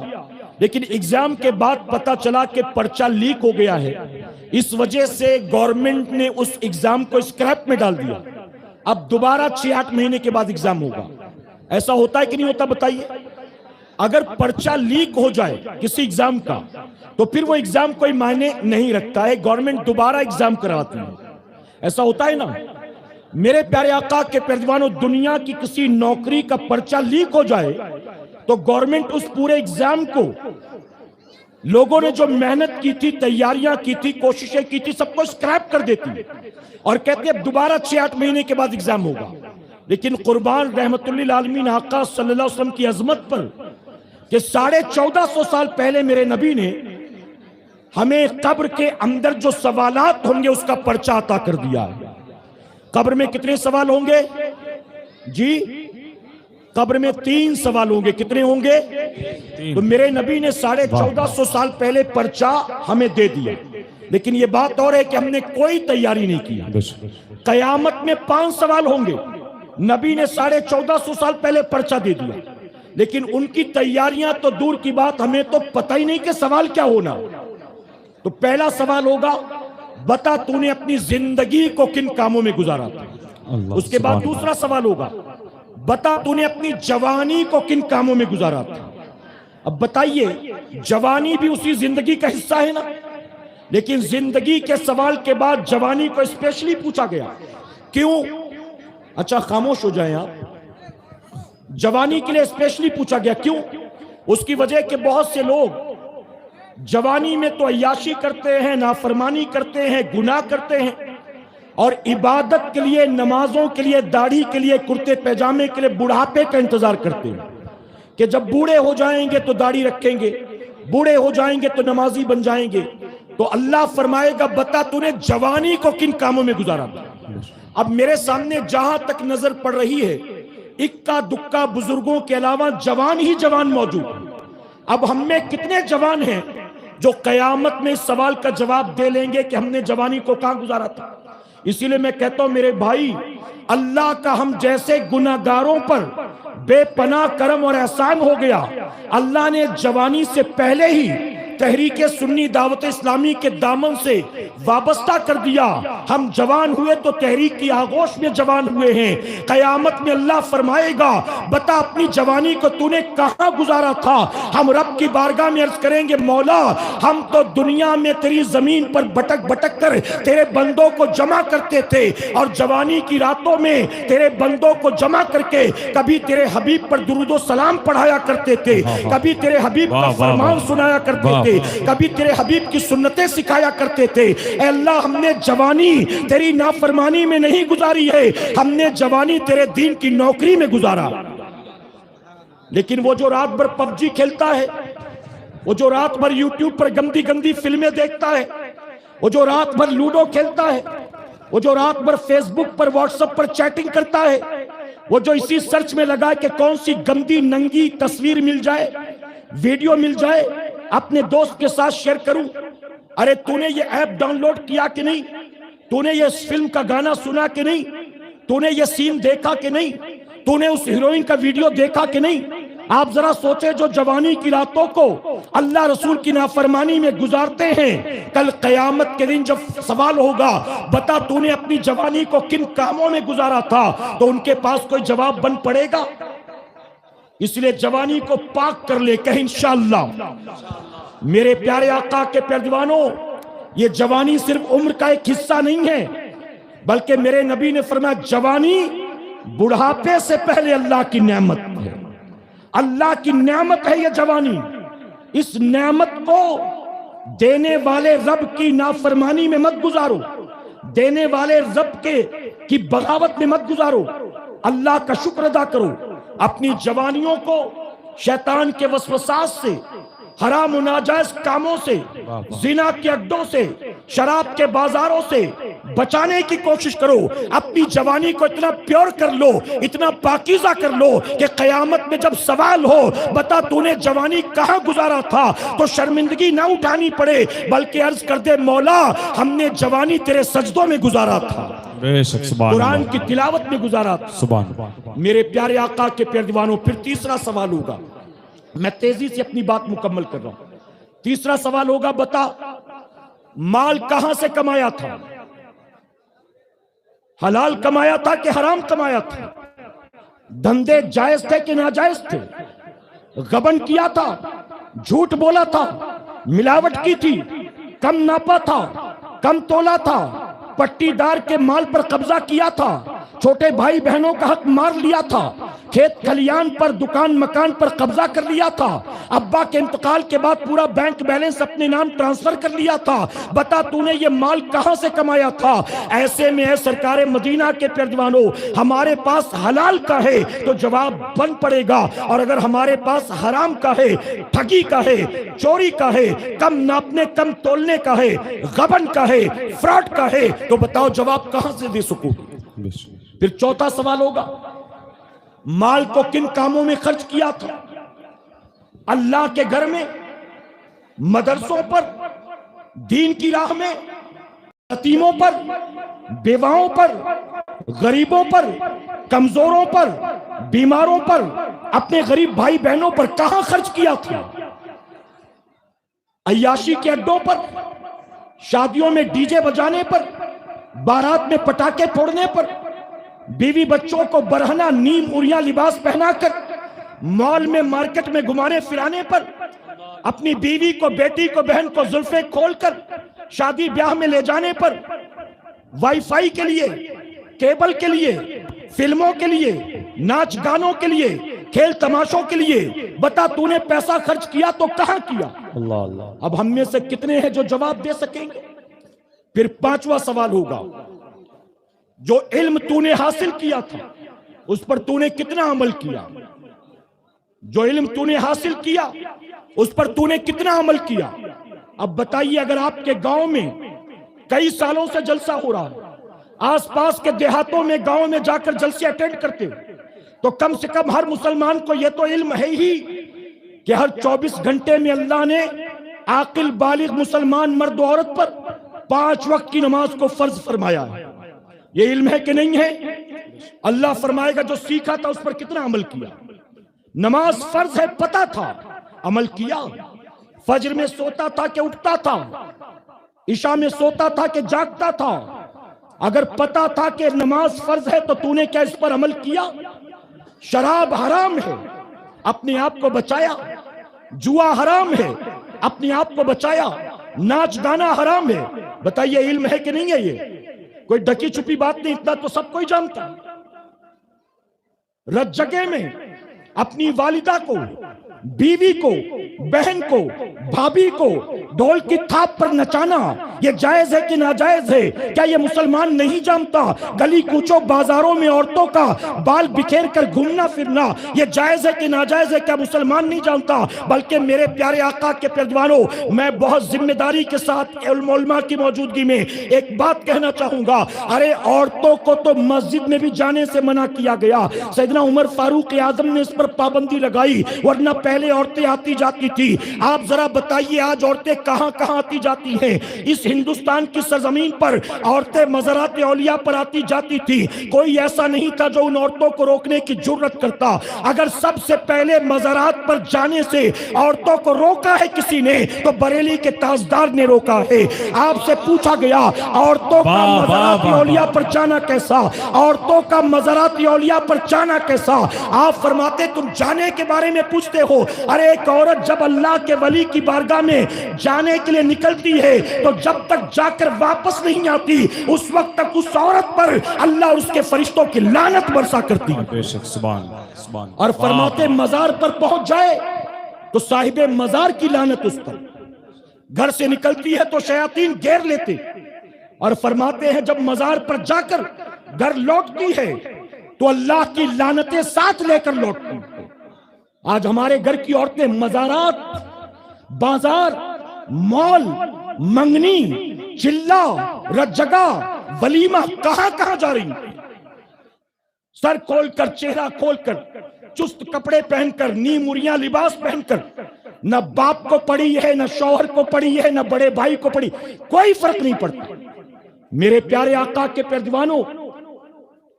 لیکن ایگزام کے بعد پتا چلا کہ پرچہ لیک ہو گیا ہے، اس وجہ سے گورنمنٹ نے اس ایگزام کو اسکریپ میں ڈال دیا، اب دوبارہ 6-8 مہینے کے بعد ایگزام ہوگا۔ ایسا ہوتا ہے کہ نہیں ہوتا بتائیے؟ اگر پرچہ لیک ہو جائے کسی ایگزام کا تو پھر وہ ایگزام کوئی معنی نہیں رکھتا ہے، گورنمنٹ دوبارہ ایگزام کرواتی ہے، ایسا ہوتا ہے نا؟ میرے پیارے آقا کے پیارے دیوانوں، دنیا کی کسی نوکری کا پرچہ لیک ہو جائے تو گورنمنٹ اس پورے ایگزام کو، لوگوں نے جو محنت کی تھی، تیاریاں کی تھی، کوششیں کی تھی، سب کو اسکریپ کر دیتی ہے اور کہتے ہیں اب دوبارہ 6-8 مہینے کے بعد ایگزام ہوگا۔ لیکن قربان رحمت للعالمین آقا صلی اللہ علیہ وسلم کی عظمت پر کہ 1450 سال پہلے میرے نبی نے ہمیں قبر کے اندر جو سوالات ہوں گے اس کا پرچہ عطا کر دیا ہے۔ قبر میں کتنے سوال ہوں گے جی؟ قبر میں 3 سوال ہوں گے۔ کتنے ہوں گے؟ تو میرے نبی نے 1450 سال پہلے پرچہ ہمیں دے دیا، لیکن یہ بات اور ہے کہ ہم نے کوئی تیاری نہیں کی۔ قیامت میں 5 سوال ہوں گے، نبی نے 1450 سال پہلے پرچہ دے دیا، لیکن ان کی تیاریاں تو دور کی بات، ہمیں تو پتہ ہی نہیں کہ سوال کیا ہونا۔ تو پہلا سوال ہوگا، بتا تو نے اپنی زندگی کو کن کاموں میں گزارا تھا؟ اس کے بعد دوسرا سوال ہوگا، بتا تو نے اپنی جوانی کو کن کاموں میں گزارا تھا؟ اب بتائیے، جوانی بھی اسی زندگی کا حصہ ہے نا، لیکن زندگی کے سوال کے بعد جوانی کو اسپیشلی پوچھا گیا۔ کیوں؟ اچھا خاموش ہو جائیں آپ، جوانی کے لیے اسپیشلی پوچھا گیا، کیوں؟ اس کی وجہ کہ بہت سے لوگ جوانی میں تو عیاشی کرتے ہیں، نافرمانی کرتے ہیں، گناہ کرتے ہیں، اور عبادت کے لیے، نمازوں کے لیے، داڑھی کے لیے، کرتے پیجامے کے لیے بڑھاپے کا انتظار کرتے ہیں کہ جب بوڑھے ہو جائیں گے تو داڑھی رکھیں گے، بوڑھے ہو جائیں گے تو نمازی بن جائیں گے۔ تو اللہ فرمائے گا، بتا تو نے جوانی کو کن کاموں میں گزارا تھا؟ اب میرے سامنے جہاں تک نظر پڑ رہی ہے، اکا دکا بزرگوں کے علاوہ جوان ہی جوان موجود ہیں۔ اب ہم میں کتنے جوان ہیں جو قیامت میں اس سوال کا جواب دے لیں گے کہ ہم نے جوانی کو کہاں گزارا تھا؟ اسی لیے میں کہتا ہوں میرے بھائی، اللہ کا ہم جیسے گناہگاروں پر بے پناہ کرم اور احسان ہو گیا، اللہ نے جوانی سے پہلے ہی تحریک سنی دعوت اسلامی کے دامن سے وابستہ کر دیا۔ ہم جوان ہوئے تو تحریک کی آغوش میں جوان ہوئے ہیں۔ قیامت میں اللہ فرمائے گا، بتا اپنی جوانی کو تو نے کہاں گزارا تھا؟ ہم رب کی بارگاہ میں عرض کریں گے، مولا ہم تو دنیا میں تیری زمین پر بھٹک بھٹک کر تیرے بندوں کو جمع کرتے تھے، اور جوانی کی راتوں میں تیرے بندوں کو جمع کر کے کبھی تیرے حبیب پر درود و سلام پڑھایا کرتے تھے، کبھی تیرے حبیب کا فرمان سنایا کرتے تھے، کبھی تیرے حبیب کی سنتیں سکھایا کرتے تھے۔ اے اللہ، ہم نے جوانی تیری نافرمانی میں نہیں گزاری ہے، ہم نے جوانی تیرے دین کی نوکری میں گزارا۔ لیکن وہ جو رات بھر پب جی کھیلتا ہے، وہ جو رات بھر یوٹیوب پر گندی گندی فلمیں دیکھتا ہے، وہ جو رات بھر لوڈو کھیلتا ہے، وہ جو رات بھر فیس بک پر واٹس ایپ پر چیٹنگ کرتا ہے، وہ جو اسی سرچ میں لگا کہ کون سی گندی ننگی تصویر مل جائے، ویڈیو مل جائے، اپنے دوست کے ساتھ شیئر کروں۔ ارے تو نے یہ ایپ ڈاؤن لوڈ کیا کہ نہیں؟ تو نے یہ فلم کا گانا سنا کہ نہیں؟ تو نے یہ سین دیکھا کہ نہیں؟ تو نے اس ہیروئن کا ویڈیو دیکھا کہ نہیں؟ آپ ذرا سوچیں، جو جوانی کی راتوں کو اللہ رسول کی نافرمانی میں گزارتے ہیں، کل قیامت کے دن جب سوال ہوگا، بتا تو نے اپنی جوانی کو کن کاموں میں گزارا تھا، تو ان کے پاس کوئی جواب بن پڑے گا؟ اس لیے جوانی کو پاک کر لے، کہ انشاءاللہ۔ میرے پیارے آقا کے پیارے دیوانوں، یہ جوانی صرف عمر کا ایک حصہ نہیں ہے، بلکہ میرے نبی نے فرمایا جوانی بڑھاپے سے پہلے اللہ کی نعمت ہے، اللہ کی نعمت ہے یہ جوانی۔ اس نعمت کو دینے والے رب کی نافرمانی میں مت گزارو، دینے والے رب کی بغاوت میں مت گزارو۔ اللہ کا شکر ادا کرو، اپنی جوانیوں کو شیطان کے وسوسات سے، حرام و ناجائز کاموں سے، زنا کے اڈوں سے، شراب کے بازاروں سے بچانے کی کوشش کرو۔ اپنی جوانی کو اتنا پیور کر لو، اتنا پاکیزہ کر لو کہ قیامت میں جب سوال ہو بتا تو نے جوانی کہاں گزارا تھا، تو شرمندگی نہ اٹھانی پڑے بلکہ عرض کر دے مولا ہم نے جوانی تیرے سجدوں میں گزارا تھا،
بے شک، سبحان
قرآن
اللہ،
کی تلاوت میں گزارا تھا۔
سبحان اللہ۔
میرے پیارے آقا کے پیارے دیوانوں، پھر تیسرا سوال ہوگا، میں تیزی سے اپنی بات مکمل کر رہا ہوں۔ تیسرا سوال ہوگا، بتا مال کہاں سے کمایا تھا؟ حلال کمایا تھا کہ حرام کمایا تھا؟ دھندے جائز تھے کہ ناجائز تھے؟ غبن کیا تھا، جھوٹ بولا تھا، ملاوٹ کی تھی، کم ناپا تھا، کم تولا تھا، پٹی دار کے مال پر قبضہ کیا تھا، چھوٹے بھائی بہنوں کا حق مار لیا تھا، کھیت کھلیان پر، دکان مکان پر قبضہ کر لیا تھا، ابا کے انتقال کے بعد پورا بینک بیلنس اپنے نام ٹرانسفر کر لیا تھا، بتا تو نے یہ مال کہاں سے کمایا تھا؟ ایسے میں اے سرکار مدینہ کے پیروانوں، ہمارے پاس حلال کا ہے تو جواب بن پڑے گا، اور اگر ہمارے پاس حرام کا ہے، ٹھگی کا ہے، چوری کا ہے، کم ناپنے کم تولنے کا ہے، غبن کا ہے، فراڈ کا ہے، تو بتاؤ جواب کہاں سے دے سکوں؟ پھر چوتھا سوال ہوگا، مال کو کن کاموں میں خرچ کیا تھا؟ اللہ کے گھر میں، مدرسوں پر، دین کی راہ میں، یتیموں پر، بیواؤں پر، غریبوں پر، کمزوروں پر، بیماروں پر، اپنے غریب بھائی بہنوں پر کہاں خرچ کیا تھا؟ عیاشی کے اڈوں پر، شادیوں میں ڈی جے بجانے پر، بارات میں پٹاخے پھوڑنے پر، بیوی بچوں کو برہنہ نیم اوریا لباس پہنا کر مال میں مارکیٹ میں گھمانے پھرانے پر، اپنی بیوی کو، بیٹی کو، بہن کو زلفیں کھول کر شادی بیاہ میں لے جانے پر، وائی فائی کے لیے، کیبل کے لیے، فلموں کے لیے، ناچ گانوں کے لیے، کھیل تماشوں کے لیے، بتا تو نے پیسہ خرچ کیا تو کہاں کیا؟
اللہ اللہ۔
اب ہم میں سے کتنے ہیں جو جواب دے سکیں گے؟ پھر پانچواں سوال ہوگا، جو علم تو نے حاصل کیا تھا اس پر تو نے کتنا عمل کیا؟ جو علم تو نے حاصل کیا اس پر تو نے کتنا عمل کیا؟ اب بتائیے، اگر آپ کے گاؤں میں کئی سالوں سے جلسہ ہو رہا ہے، آس پاس کے دیہاتوں میں، گاؤں میں جا کر جلسے اٹینڈ کرتے تو کم سے کم ہر مسلمان کو یہ تو علم ہے ہی کہ ہر 24 گھنٹے میں اللہ نے عاقل بالغ مسلمان مرد و عورت پر 5 وقت کی نماز کو فرض فرمایا ہے۔ یہ علم ہے کہ نہیں ہے؟ اللہ فرمائے گا جو سیکھا تھا اس پر کتنا عمل کیا؟ نماز فرض ہے پتا تھا، عمل کیا؟ فجر میں سوتا تھا کہ اٹھتا تھا؟ عشاء میں سوتا تھا کہ جاگتا تھا؟ اگر پتا تھا کہ نماز فرض ہے تو تو نے کیا اس پر عمل کیا؟ شراب حرام ہے، اپنے آپ کو بچایا؟ جوا حرام ہے، اپنے آپ کو بچایا؟ ناچ گانا حرام ہے؟ بتائیے علم ہے کہ نہیں ہے؟ یہ کوئی ڈکی چھپی بات نہیں، اتنا تو سب کوئی جانتا۔ رت جگہ میں اپنی والدہ کو، بیوی کو، بہن کو، بھابھی کو ڈھول کی تھاپ پر نچانا یہ جائز ہے کہ ناجائز ہے؟ کیا یہ مسلمان نہیں جانتا؟ گلی کوچوں بازاروں میں عورتوں کا بال بکھیر کر گھومنا پھرنا یہ جائز ہے کہ ناجائز ہے؟ کیا مسلمان نہیں جانتا؟ بلکہ میرے پیارے آقا کے پیروانوں، میں بہت ذمہ داری کے ساتھ علماء کی موجودگی میں ایک بات کہنا چاہوں گا۔ ارے عورتوں کو تو مسجد میں بھی جانے سے منع کیا گیا، سیدنا عمر فاروق اعظم نے اس پر پابندی لگائی، ورنہ پہلے عورتیں آتی جاتی تھی۔ آپ ذرا بتائیے آج عورتیں کہاں کہاں آتی جاتی ہیں؟ اس ہندوستان کی سرزمین پر عورتیں مزارات اولیاء پر آتی جاتی تھی، کوئی ایسا نہیں تھا جو ان عورتوں کو روکنے کی جرت کرتا۔ اگر سب سے پہلے مزارات پر جانے سے عورتوں کو روکا ہے کسی نے تو بریلی کے تاجدار نے روکا ہے۔ آپ سے پوچھا گیا عورتوں کا مزارات اولیاء پر جانا کیسا؟ عورتوں کا مزارات اولیاء پر جانا کیسا؟ آپ فرماتے تم جانے کے بارے میں پوچھتے ہو، ارے ایک عورت جب اللہ کے ولی کی بارگاہ میں جانے کے لیے نکلتی ہے تو جب تک جا کر واپس نہیں آتی اس وقت تک اس عورت پر اللہ اور اس کے فرشتوں کی لعنت برسا کرتی ہے۔ اور فرماتے مزار پر پہنچ جائے تو صاحب مزار کی لعنت اس پر، گھر سے نکلتی ہے تو شیاطین گھیر لیتے، اور فرماتے ہیں جب مزار پر جا کر گھر لوٹتی ہے تو اللہ کی لعنتیں ساتھ لے کر لوٹتی ہیں۔ آج ہمارے گھر کی عورتیں مزارات، بازار، مال، منگنی، چلہ، رجگا، ولیمہ، کہاں کہاں جا رہی ہیں، سر کھول کر، چہرہ کھول کر، چست کپڑے پہن کر، نیموریاں لباس پہن کر، نہ باپ کو پڑی ہے، نہ شوہر کو پڑی ہے، نہ بڑے بھائی کو پڑی، کوئی فرق نہیں پڑتا۔ میرے پیارے آقا کے پیروانوں،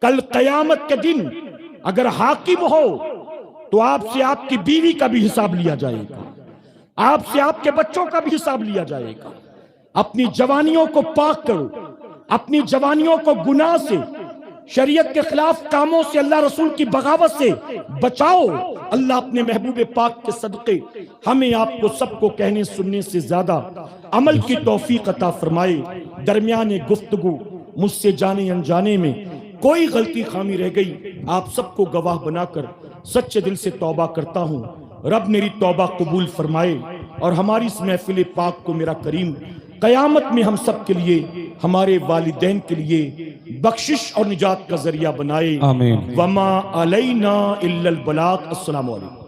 کل قیامت کے دن اگر حاکم ہو تو آپ سے آپ کی بیوی کا بھی حساب لیا جائے گا، آپ سے آپ کے بچوں کا بھی حساب لیا جائے گا۔ اپنی جوانیوں کو پاک کرو، اپنی جوانیوں کو گناہ سے، شریعت کے خلاف کاموں سے، اللہ رسول کی بغاوت سے بچاؤ۔ اللہ اپنے محبوب پاک کے صدقے ہمیں آپ کو سب کو کہنے سننے سے زیادہ عمل کی توفیق عطا فرمائے۔ درمیان گفتگو مجھ سے جانے انجانے میں کوئی غلطی خامی رہ گئی، آپ سب کو گواہ بنا کر سچے دل سے توبہ کرتا ہوں۔ رب میری توبہ قبول فرمائے اور ہماری اس محفل پاک کو میرا کریم قیامت میں ہم سب کے لیے، ہمارے والدین کے لیے بخشش اور نجات کا ذریعہ بنائے۔
آمین۔
وما علینا الا البلاغ۔ السلام علیکم۔